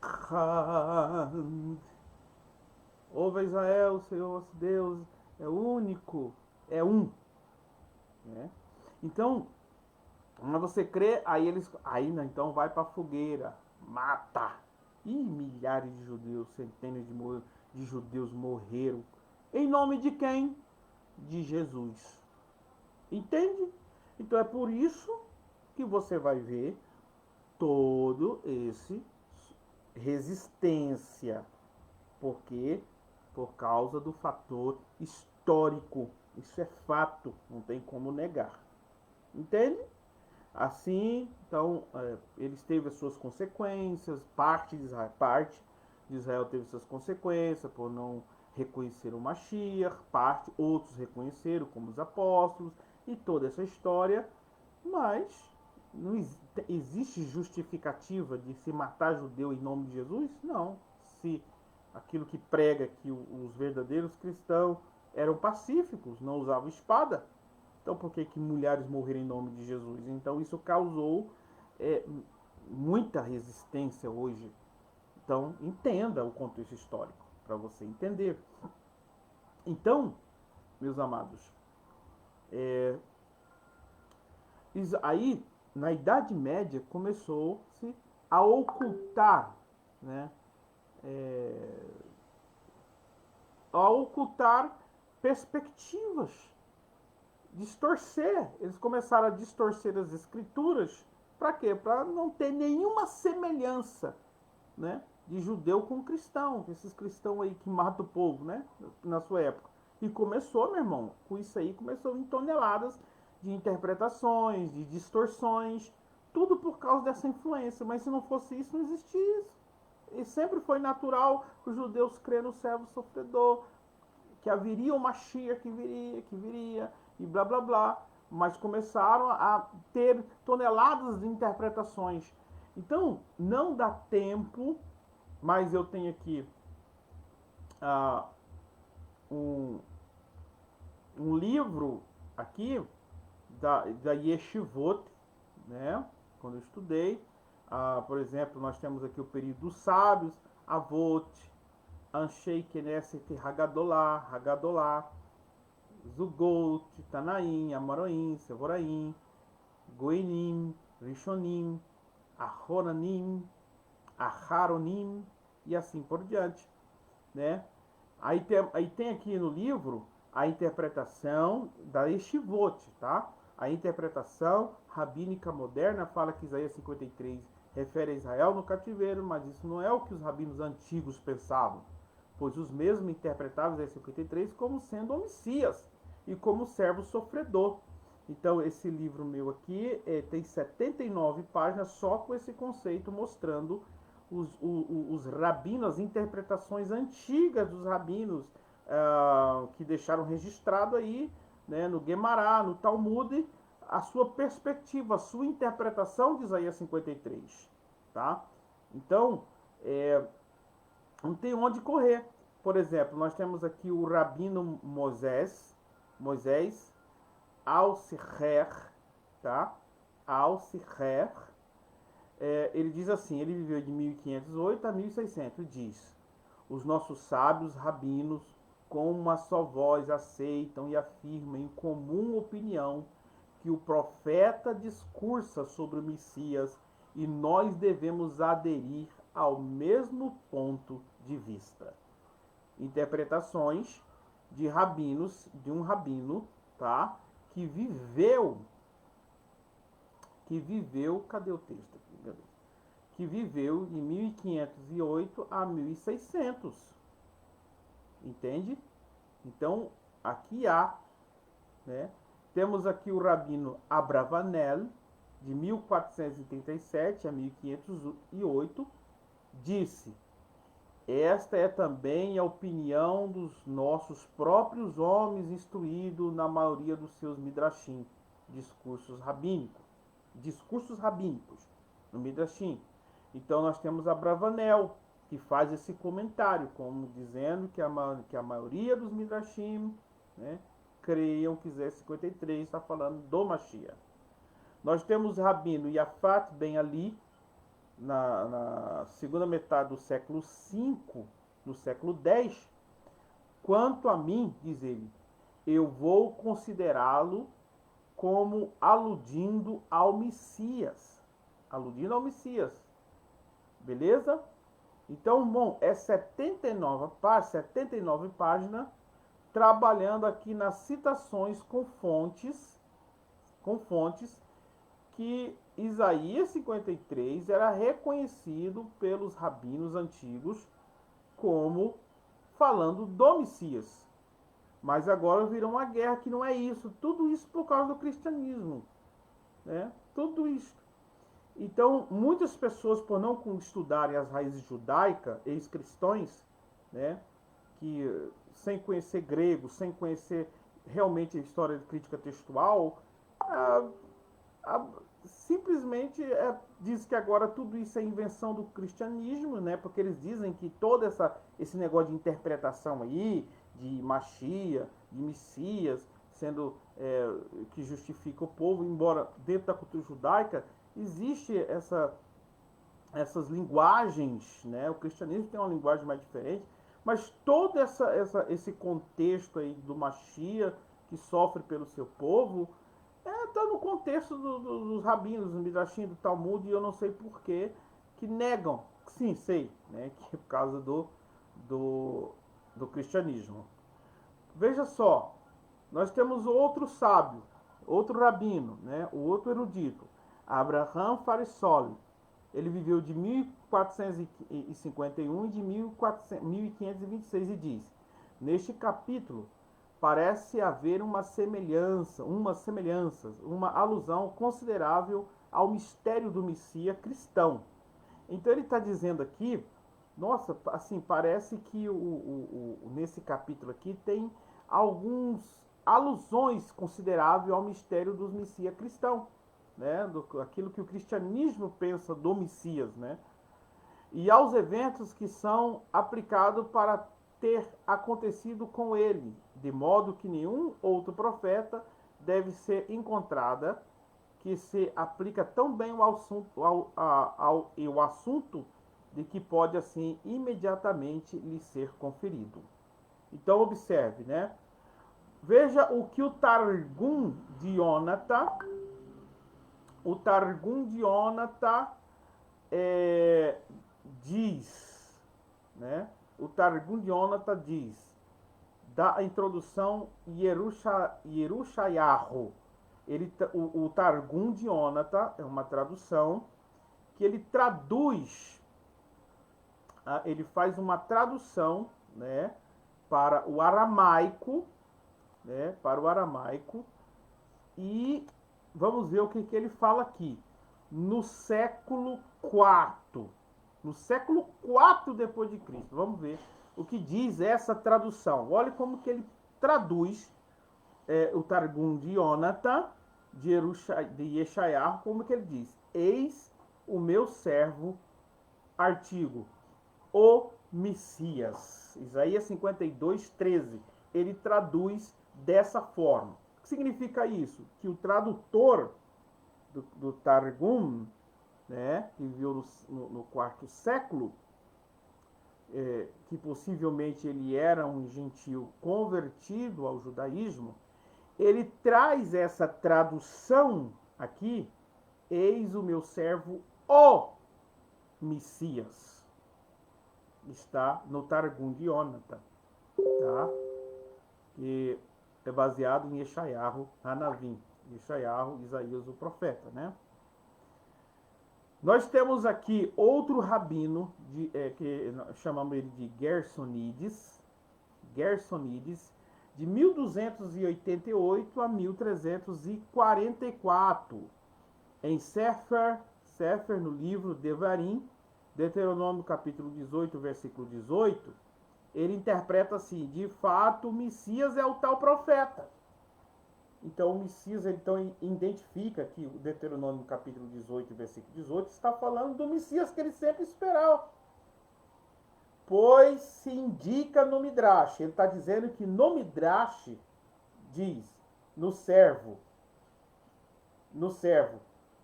Ouve Israel, o Senhor nosso Deus é único, é um. Né? Então, quando você crê, aí então vai para a fogueira, mata. E milhares de judeus, centenas de judeus morreram. Em nome de quem? De Jesus. Entende? Então é por isso que você vai ver todo esse resistência. Por quê? Por causa do fator histórico. Isso é fato, não tem como negar. Entende? Assim, então, eles teve as suas consequências, parte de Israel teve suas consequências por não reconhecer o Mashiach, outros reconheceram, como os apóstolos, e toda essa história, mas não existe justificativa de se matar judeu em nome de Jesus? Não. Se aquilo que prega que os verdadeiros cristãos eram pacíficos, não usavam espada, então por que milhares morreram em nome de Jesus? Então isso causou é, muita resistência hoje. Então entenda o contexto histórico para você entender. Então, meus amados, aí na Idade Média começou-se a ocultar, né, a ocultar perspectivas, distorcer. Eles começaram a distorcer as escrituras. Para quê? Para não ter nenhuma semelhança, né, de judeu com cristão. Esses cristãos aí que matam o povo, né, na sua época. E começou, meu irmão, com isso aí começou em toneladas de interpretações, de distorções, tudo por causa dessa influência. Mas se não fosse isso, não existia isso. E sempre foi natural os judeus crer no servo sofredor, que haveria uma Mashiach que viria, e blá blá blá. Mas começaram a ter toneladas de interpretações. Então, não dá tempo, mas eu tenho aqui ah, um, um livro aqui da Yeshivot, né? Quando eu estudei, por exemplo, nós temos aqui o período dos sábios, Avot, Anshei Knesset Hagadolá, Zugot, Tanaim, Amoraim, Sevoraim, Goenim, Rishonim, Ahoranim, Aharonim e assim por diante, né? Aí tem aqui no livro a interpretação da Yeshivot, tá? A interpretação rabínica moderna fala que Isaías 53 refere a Israel no cativeiro, mas isso não é o que os rabinos antigos pensavam, pois os mesmos interpretavam Isaías 53 como sendo o Messias e como servo sofredor. Então esse livro meu aqui tem 79 páginas só com esse conceito, mostrando os rabinos, as interpretações antigas dos rabinos que deixaram registrado aí, né, no Guemará, no Talmud, a sua perspectiva, a sua interpretação de Isaías 53. Tá? Então, não tem onde correr. Por exemplo, nós temos aqui o rabino Moisés Al-Sicher, tá? Al-Sicher, ele diz assim, ele viveu de 1508 a 1600, diz: os nossos sábios rabinos, com uma só voz, aceitam e afirmam em comum opinião que o profeta discursa sobre o Messias e nós devemos aderir ao mesmo ponto de vista. Interpretações de rabinos, de um rabino, tá? Que viveu, cadê o texto aqui? Que viveu de 1508 a 1600. Entende? Então, aqui há, né? Temos aqui o rabino Abravanel, de 1437 a 1508, disse: esta é também a opinião dos nossos próprios homens instruídos na maioria dos seus midrashim, discursos rabínicos, no midrashim. Então nós temos Abravanel, que faz esse comentário, como dizendo que a maioria dos midrashim, né, creiam que Zé 53 está falando do Mashiach. Nós temos Rabino Yafat Ben Ali, na segunda metade do século V, no século X, quanto a mim, diz ele, eu vou considerá-lo como aludindo ao Messias. Aludindo ao Messias. Beleza? Então, bom, é 79 páginas, trabalhando aqui nas citações com fontes que Isaías 53 era reconhecido pelos rabinos antigos como falando do Messias. Mas agora virou uma guerra que não é isso. Tudo isso por causa do cristianismo. Né? Tudo isso. Então, muitas pessoas, por não estudarem as raízes judaicas, ex-cristãos, né, que sem conhecer grego, sem conhecer realmente a história de crítica textual, simplesmente diz que agora tudo isso é invenção do cristianismo, né, porque eles dizem que todo esse negócio de interpretação aí, de Machia, de Messias, sendo que justifica o povo, embora dentro da cultura judaica existe essas linguagens, né? O cristianismo tem uma linguagem mais diferente, mas todo esse contexto aí do Machia que sofre pelo seu povo está no contexto dos rabinos, do Midrashim, do Talmud, e eu não sei porquê que negam. Sim, sei, né? Que é por causa do cristianismo. Veja só, nós temos outro sábio, outro rabino, né? O outro erudito, Abraham Farisoli. Ele viveu de 1451 e de 1526 e diz: neste capítulo parece haver uma semelhança, uma alusão considerável ao mistério do Messias cristão. Então ele está dizendo aqui, nossa, assim, parece que nesse capítulo aqui tem algumas alusões consideráveis ao mistério dos Messias cristão, né? Aquilo que o cristianismo pensa do Messias, né? E aos eventos que são aplicados para ter acontecido com ele, de modo que nenhum outro profeta deve ser encontrada que se aplica tão bem ao assunto de que pode assim imediatamente lhe ser conferido. Então observe, né? Veja o que o Targum de Yonatan, diz, né? O Targum de Yonatan diz, da introdução Yerushayahu. O Targum de Yonatan é uma tradução que ele traduz, ele faz uma tradução, né, para o aramaico, né, e vamos ver o que ele fala aqui. No século IV, depois de Cristo. Vamos ver o que diz essa tradução. Olha como que ele traduz o Targum de Yonatan, de Yeshayahu, como que ele diz: eis o meu servo, artigo, o Messias. Isaías 52, 13. Ele traduz dessa forma. O que significa isso? Que o tradutor do Targum, né, que viveu no quarto século, que possivelmente ele era um gentil convertido ao judaísmo, ele traz essa tradução aqui: eis o meu servo, o Messias. Está no Targum de Yonatan, tá? Que é baseado em Yeshayahu Hanavim. Yeshayahu, Isaías, o profeta, né? Nós temos aqui outro rabino, que chamamos ele de Gersonides, de 1288 a 1344, em Sefer, no livro Devarim, Deuteronômio capítulo 18, versículo 18, ele interpreta assim: de fato, o Messias é o tal profeta. Então, o Messias, ele então identifica que o Deuteronômio capítulo 18, versículo 18, está falando do Messias que ele sempre esperava. Pois se indica no Midrash. Ele está dizendo que no Midrash diz, no servo,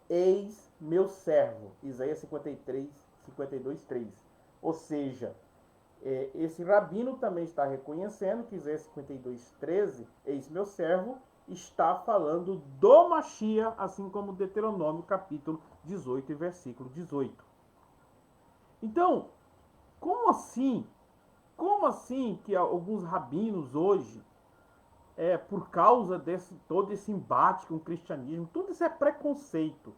eis meu servo. Isaías 52, 3. Ou seja, esse rabino também está reconhecendo que Isaías 52, 13, eis meu servo, está falando do Mashiach, assim como Deuteronômio capítulo 18 e versículo 18. Então, como assim? Como assim que alguns rabinos hoje, por causa desse todo esse embate com o cristianismo, tudo isso é preconceito,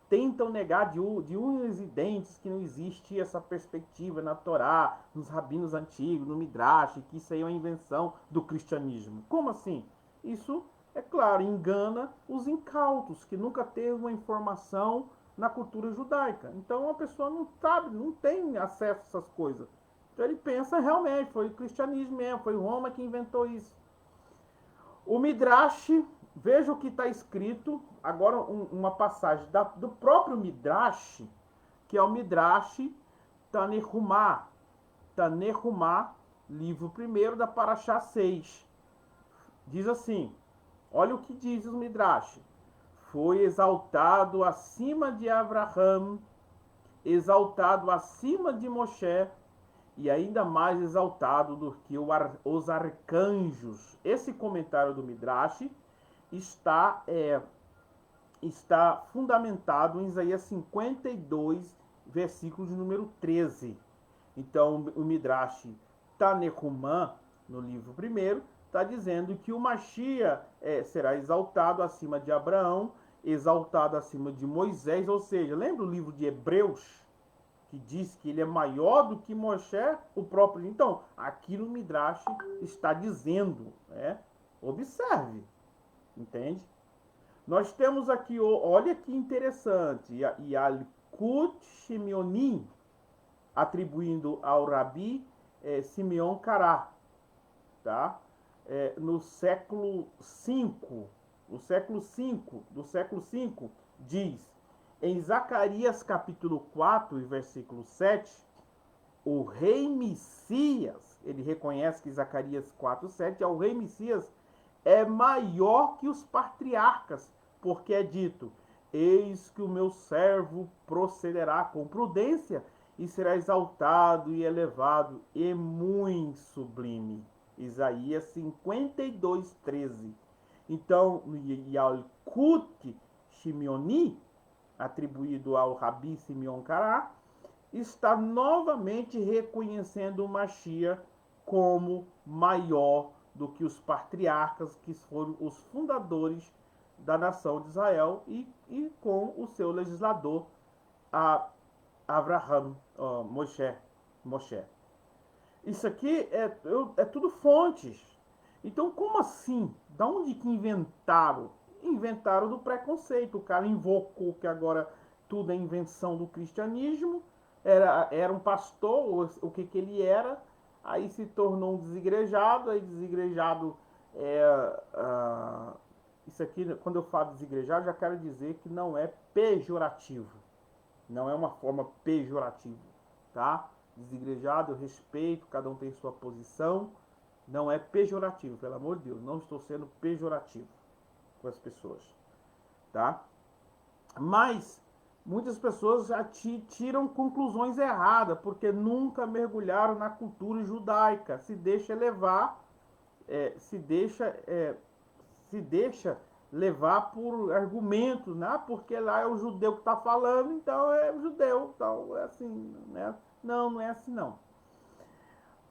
tentam negar de unhas e dentes que não existe essa perspectiva na Torá, nos rabinos antigos, no Midrash, que isso aí é uma invenção do cristianismo. Como assim? Isso, é claro, engana os incautos, que nunca teve uma informação na cultura judaica. Então a pessoa não sabe, não tem acesso a essas coisas. Então ele pensa realmente, foi o cristianismo mesmo, foi Roma que inventou isso. O Midrash, veja o que está escrito, agora uma passagem do próprio Midrash, que é o Midrash Tanehumá, livro 1 da Parashá 6. Diz assim, olha o que diz o Midrash. Foi exaltado acima de Abraham, exaltado acima de Moshe, e ainda mais exaltado do que os arcanjos. Esse comentário do Midrash está fundamentado em Isaías 52, versículo de número 13. Então, o Midrash Tanehumã, no livro 1, está dizendo que o Mashiach será exaltado acima de Abraão, exaltado acima de Moisés, ou seja, lembra o livro de Hebreus, que diz que ele é maior do que Moshe, o próprio. Então, aqui no Midrash está dizendo, observe, entende? Nós temos aqui, olha que interessante, Yalkut Shimionim, atribuindo ao Rabi Simeon Kará, tá? No século V, do século V, diz, em Zacarias capítulo 4 e versículo 7, o rei Messias, ele reconhece que Zacarias 4, 7, o rei Messias é maior que os patriarcas, porque é dito, eis que o meu servo procederá com prudência e será exaltado e elevado e muito sublime. Isaías 52, 13. Então, Yalkut Shimioni, atribuído ao Rabi Simeon Kará, está novamente reconhecendo o Mashiach como maior do que os patriarcas, que foram os fundadores da nação de Israel, e com o seu legislador, Abraham, Moshe. Isso aqui é tudo fontes. Então, como assim? Da onde que inventaram? Inventaram do preconceito. O cara invocou que agora tudo é invenção do cristianismo. Era um pastor, o que ele era. Aí se tornou um desigrejado. Aí desigrejado isso aqui, quando eu falo desigrejado, já quero dizer que não é pejorativo. Não é uma forma pejorativa, tá? Desigrejado, eu respeito, cada um tem sua posição. Não é pejorativo, pelo amor de Deus. Não estou sendo pejorativo com as pessoas, tá? Mas muitas pessoas já tiram conclusões erradas, porque nunca mergulharam na cultura judaica. Se deixa levar, se deixa levar por argumentos, né? Porque lá é o judeu que está falando, então é o judeu, então é assim, né? Não é assim não.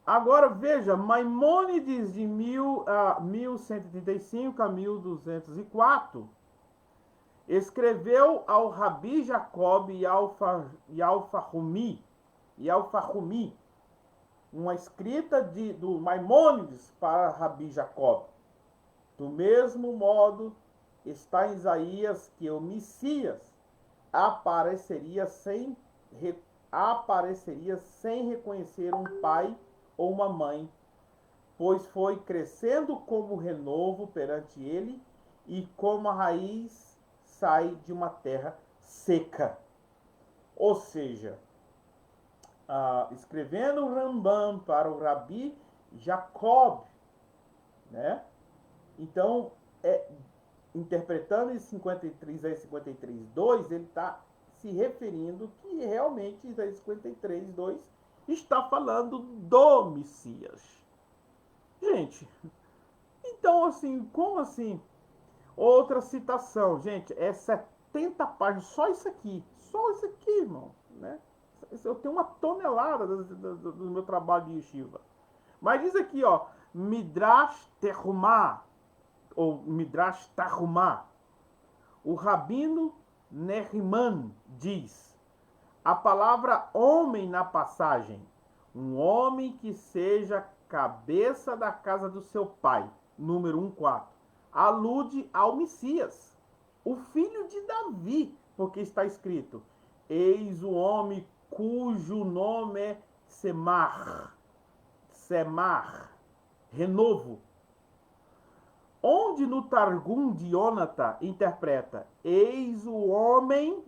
Agora veja, Maimônides de 1135 a 1204 escreveu ao Rabi Jacob Yalfahumi, uma escrita do Maimônides para Rabi Jacob. Do mesmo modo, está em Isaías que o Messias apareceria sem reconhecer um pai ou uma mãe, pois foi crescendo como renovo perante ele e como a raiz sai de uma terra seca. Ou seja, escrevendo o Rambam para o Rabi Jacob, né? Então, interpretando em 53 a 53, 2, ele está se referindo que realmente Isaías 53, 2 está falando do Messias. Gente, então assim, como assim? Outra citação, gente, é 70 páginas, só isso aqui, irmão, né? Eu tenho uma tonelada do meu trabalho de yeshiva. Mas diz aqui, ó, Midrash Terumah, ou Midrash Tarumah, o Rabino Nehman diz, a palavra homem na passagem, um homem que seja cabeça da casa do seu pai, número 1,4, alude ao Messias, o filho de Davi, porque está escrito, eis o homem cujo nome é Semar, renovo. Onde no Targum de Yonatan interpreta, eis o homem,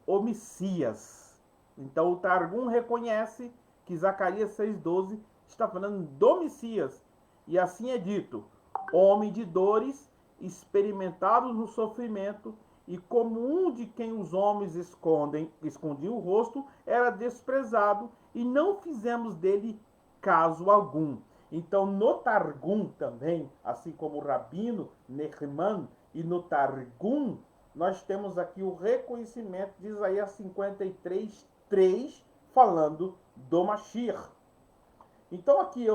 o Messias. Então o Targum reconhece que Zacarias 6,12 está falando do Messias. E assim é dito, homem de dores, experimentado no sofrimento, e como um de quem os homens escondiam o rosto, era desprezado, e não fizemos dele caso algum. Então, no Targum também, assim como o Rabino Nehman, e no Targum, nós temos aqui o reconhecimento de Isaías 53, 3, falando do Mashiach. Então, aqui,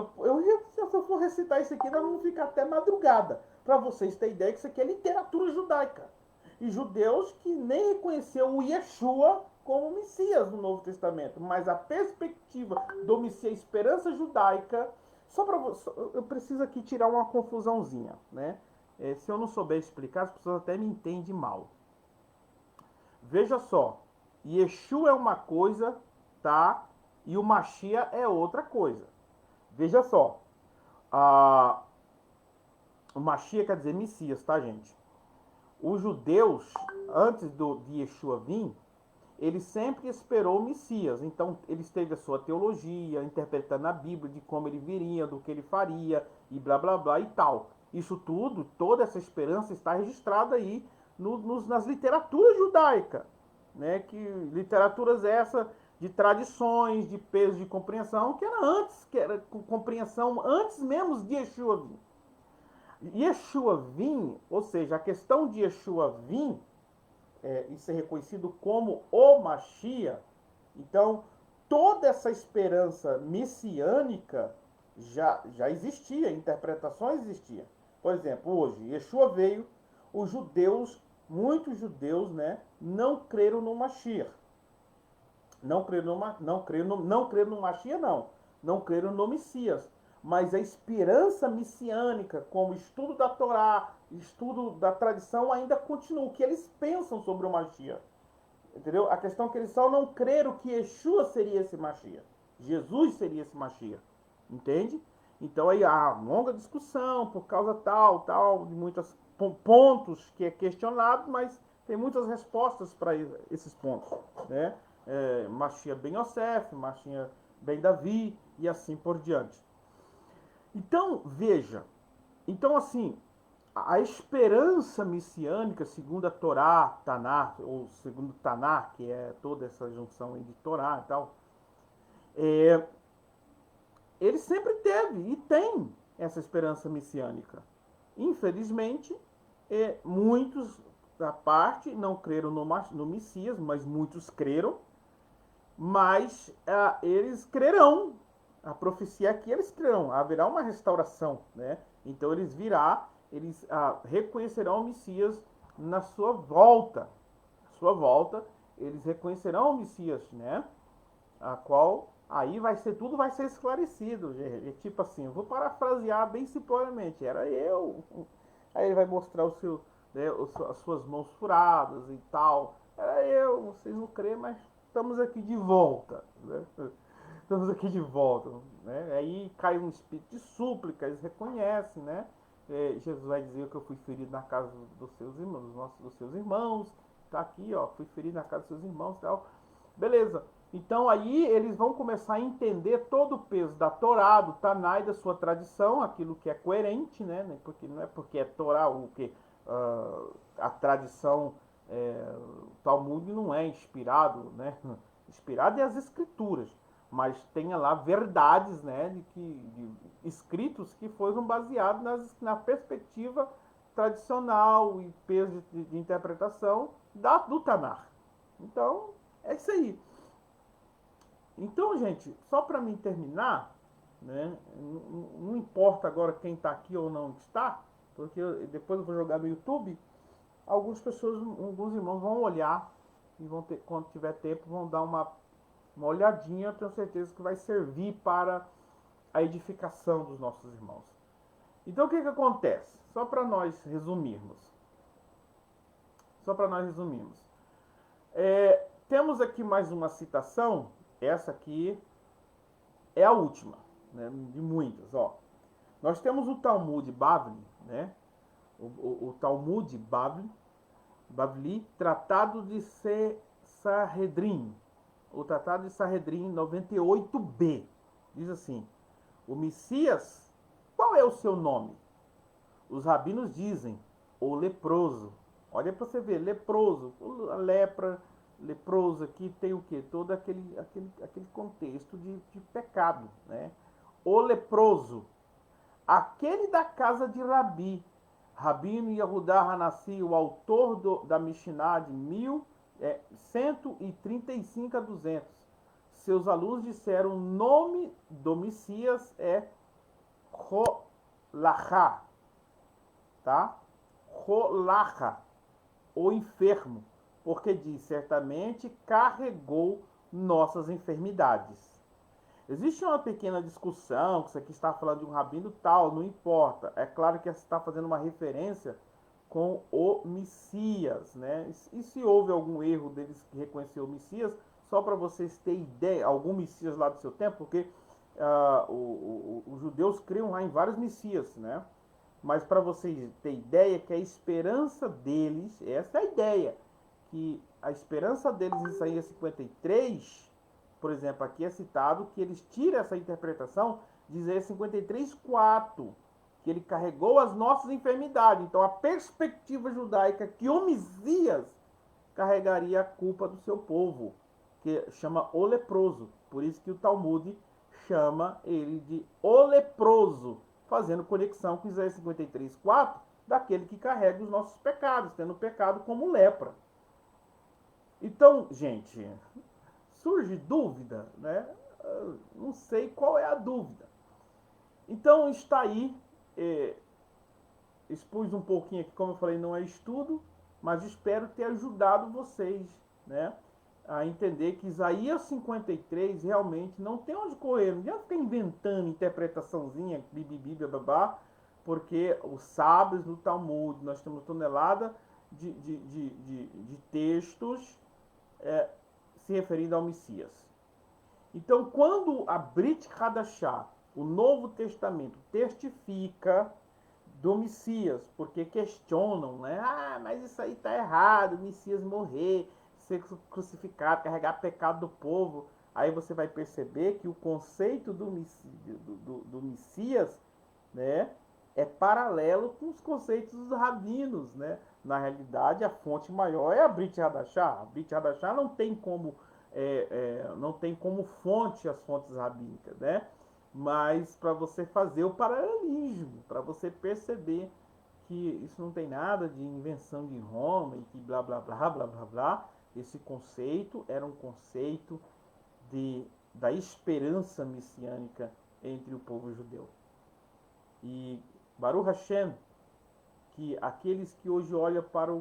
se eu for recitar isso aqui, nós vamos ficar até madrugada, para vocês terem ideia que isso aqui é literatura judaica. E judeus que nem reconheceu o Yeshua como Messias no Novo Testamento, mas a perspectiva do Messias, esperança judaica, só para você, eu preciso aqui tirar uma confusãozinha, né? Se eu não souber explicar, as pessoas até me entendem mal. Veja só, Yeshua é uma coisa, tá? E o Mashiach é outra coisa. Veja só, o Mashiach quer dizer Messias, tá, gente? Os judeus, antes de Yeshua vir, ele sempre esperou o Messias. Então, ele teve a sua teologia, interpretando a Bíblia, de como ele viria, do que ele faria, e blá, blá, blá, e tal. Isso tudo, toda essa esperança está registrada aí nas literaturas judaicas, né? Que literaturas essa de tradições, de peso de compreensão, que era compreensão antes mesmo de Yeshua vir. Yeshua vir, ou seja, a questão de Yeshua vir, e ser reconhecido como o Mashiach, então toda essa esperança messiânica já existia, interpretações existiam. Por exemplo, hoje, Yeshua veio, os judeus, muitos judeus, né, não creram no Mashiach. Não creram no Mashiach, não creram no Messias. Mas a esperança messiânica, como estudo da Torá, estudo da tradição, ainda continua. O que eles pensam sobre o Mashiach. Entendeu? A questão é que eles só não creram que Yeshua seria esse Mashiach. Jesus seria esse Mashiach. Entende? Então aí há longa discussão por causa tal, de muitos pontos que é questionado, mas tem muitas respostas para esses pontos. Né? Mashiach ben Yosef, Mashiach ben Davi e assim por diante. Então, veja, assim, a esperança messiânica, segundo a Torá, Tanar, ou segundo Tanar, que é toda essa junção de Torá e tal, ele sempre teve e tem essa esperança messiânica. Infelizmente, muitos da parte não creram no Messias, mas muitos creram, mas eles crerão. A profecia aqui, eles crerão, haverá uma restauração, né? Então eles reconhecerão o Messias na sua volta. Eles reconhecerão o Messias, né? A qual aí tudo vai ser esclarecido. Tipo assim, eu vou parafrasear bem simplesmente, era eu. Aí ele vai mostrar as suas mãos furadas e tal. Era eu, vocês não creem, mas estamos aqui de volta, né? Estamos aqui de volta, né? Aí cai um espírito de súplica, eles reconhecem, né? Jesus vai dizer que eu fui ferido na casa dos seus irmãos, tá aqui, ó, fui ferido na casa dos seus irmãos, tal. Beleza. Então aí eles vão começar a entender todo o peso da Torá, do Tanai, da sua tradição, aquilo que é coerente, né? Porque não é porque é Torá o que a tradição O Talmud não é inspirado, né? Inspirado é as escrituras, mas tem lá verdades, né? De escritos que foram baseados na perspectiva tradicional e peso de interpretação do Tanakh. Então, é isso aí. Então, gente, só para mim terminar, né? Não importa agora quem está aqui ou não está, porque depois eu vou jogar no YouTube. Algumas pessoas, alguns irmãos vão olhar e vão ter, quando tiver tempo, vão dar uma olhadinha. Eu tenho certeza que vai servir para a edificação dos nossos irmãos. Então, o que acontece? Só para nós resumirmos. Temos aqui mais uma citação. Essa aqui é a última, né, de muitas. Ó. Nós temos o Talmud Bavli, né? O Talmud Bavli, Tratado de Sanhedrin. O Tratado de Sanhedrin 98b. Diz assim: o Messias, qual é o seu nome? Os rabinos dizem: o leproso. Olha para você ver, leproso, a lepra, leproso aqui tem o quê? Todo aquele contexto de pecado, né? O leproso, aquele da casa de Rabi, Rabino Yehudá Hanassi, o autor da Mishnah de 135 a 200. Seus alunos disseram: o nome do Messias é Rolachá, tá? Rolachá, o enfermo, porque diz: certamente carregou nossas enfermidades. Existe uma pequena discussão, que isso aqui está falando de um rabino tal, não importa. É claro que está fazendo uma referência com o Messias, né? E se houve algum erro deles que reconheceu o Messias, só para vocês terem ideia, algum Messias lá do seu tempo, porque os judeus criam lá em vários Messias, né? Mas para vocês terem ideia que a esperança deles, essa é a ideia, que a esperança deles em Isaías 53, por exemplo, aqui é citado que eles tiram essa interpretação de Isaías 53:4, que ele carregou as nossas enfermidades. Então a perspectiva judaica que o Messias carregaria a culpa do seu povo, que chama o leproso. Por isso que o Talmud chama ele de o leproso, fazendo conexão com Isaías 53:4, daquele que carrega os nossos pecados, tendo o pecado como lepra. Então, gente, surge dúvida, né? Não sei qual é a dúvida. Então está aí, expus um pouquinho aqui, como eu falei, não é estudo, mas espero ter ajudado vocês, né, a entender que Isaías 53 realmente não tem onde correr, não adianta ficar inventando interpretaçãozinha, bibibi, bababá, porque os sábios do Talmud, nós temos tonelada de textos se referindo ao Messias. Então, quando a Brit Hadashah, o Novo Testamento, testifica do Messias, porque questionam, né? Ah, mas isso aí está errado, o Messias morrer, ser crucificado, carregar pecado do povo. Aí você vai perceber que o conceito do Messias, né, é paralelo com os conceitos dos rabinos, né? Na realidade, a fonte maior é a Brit Hadashah. A Brit Hadashah não tem como fonte as fontes rabínicas, né? Mas para você fazer o paralelismo, para você perceber que isso não tem nada de invenção de Roma e que blá blá blá blá blá blá. Esse conceito era um conceito da esperança messiânica entre o povo judeu. E Baruch Hashem, que aqueles que hoje olham para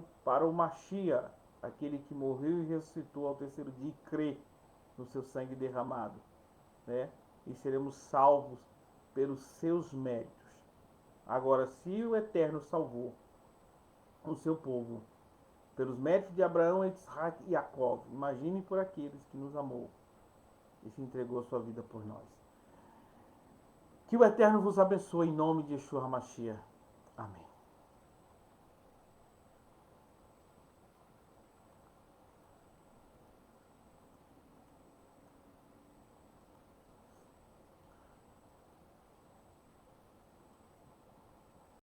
o Mashiach, aquele que morreu e ressuscitou ao terceiro dia, e crê no seu sangue derramado, né? E seremos salvos pelos seus méritos. Agora, se o Eterno salvou o seu povo pelos méritos de Abraão, Isaac e Jacó, imagine por aqueles que nos amou e se entregou a sua vida por nós. Que o Eterno vos abençoe em nome de Yeshua HaMashiach. Amém.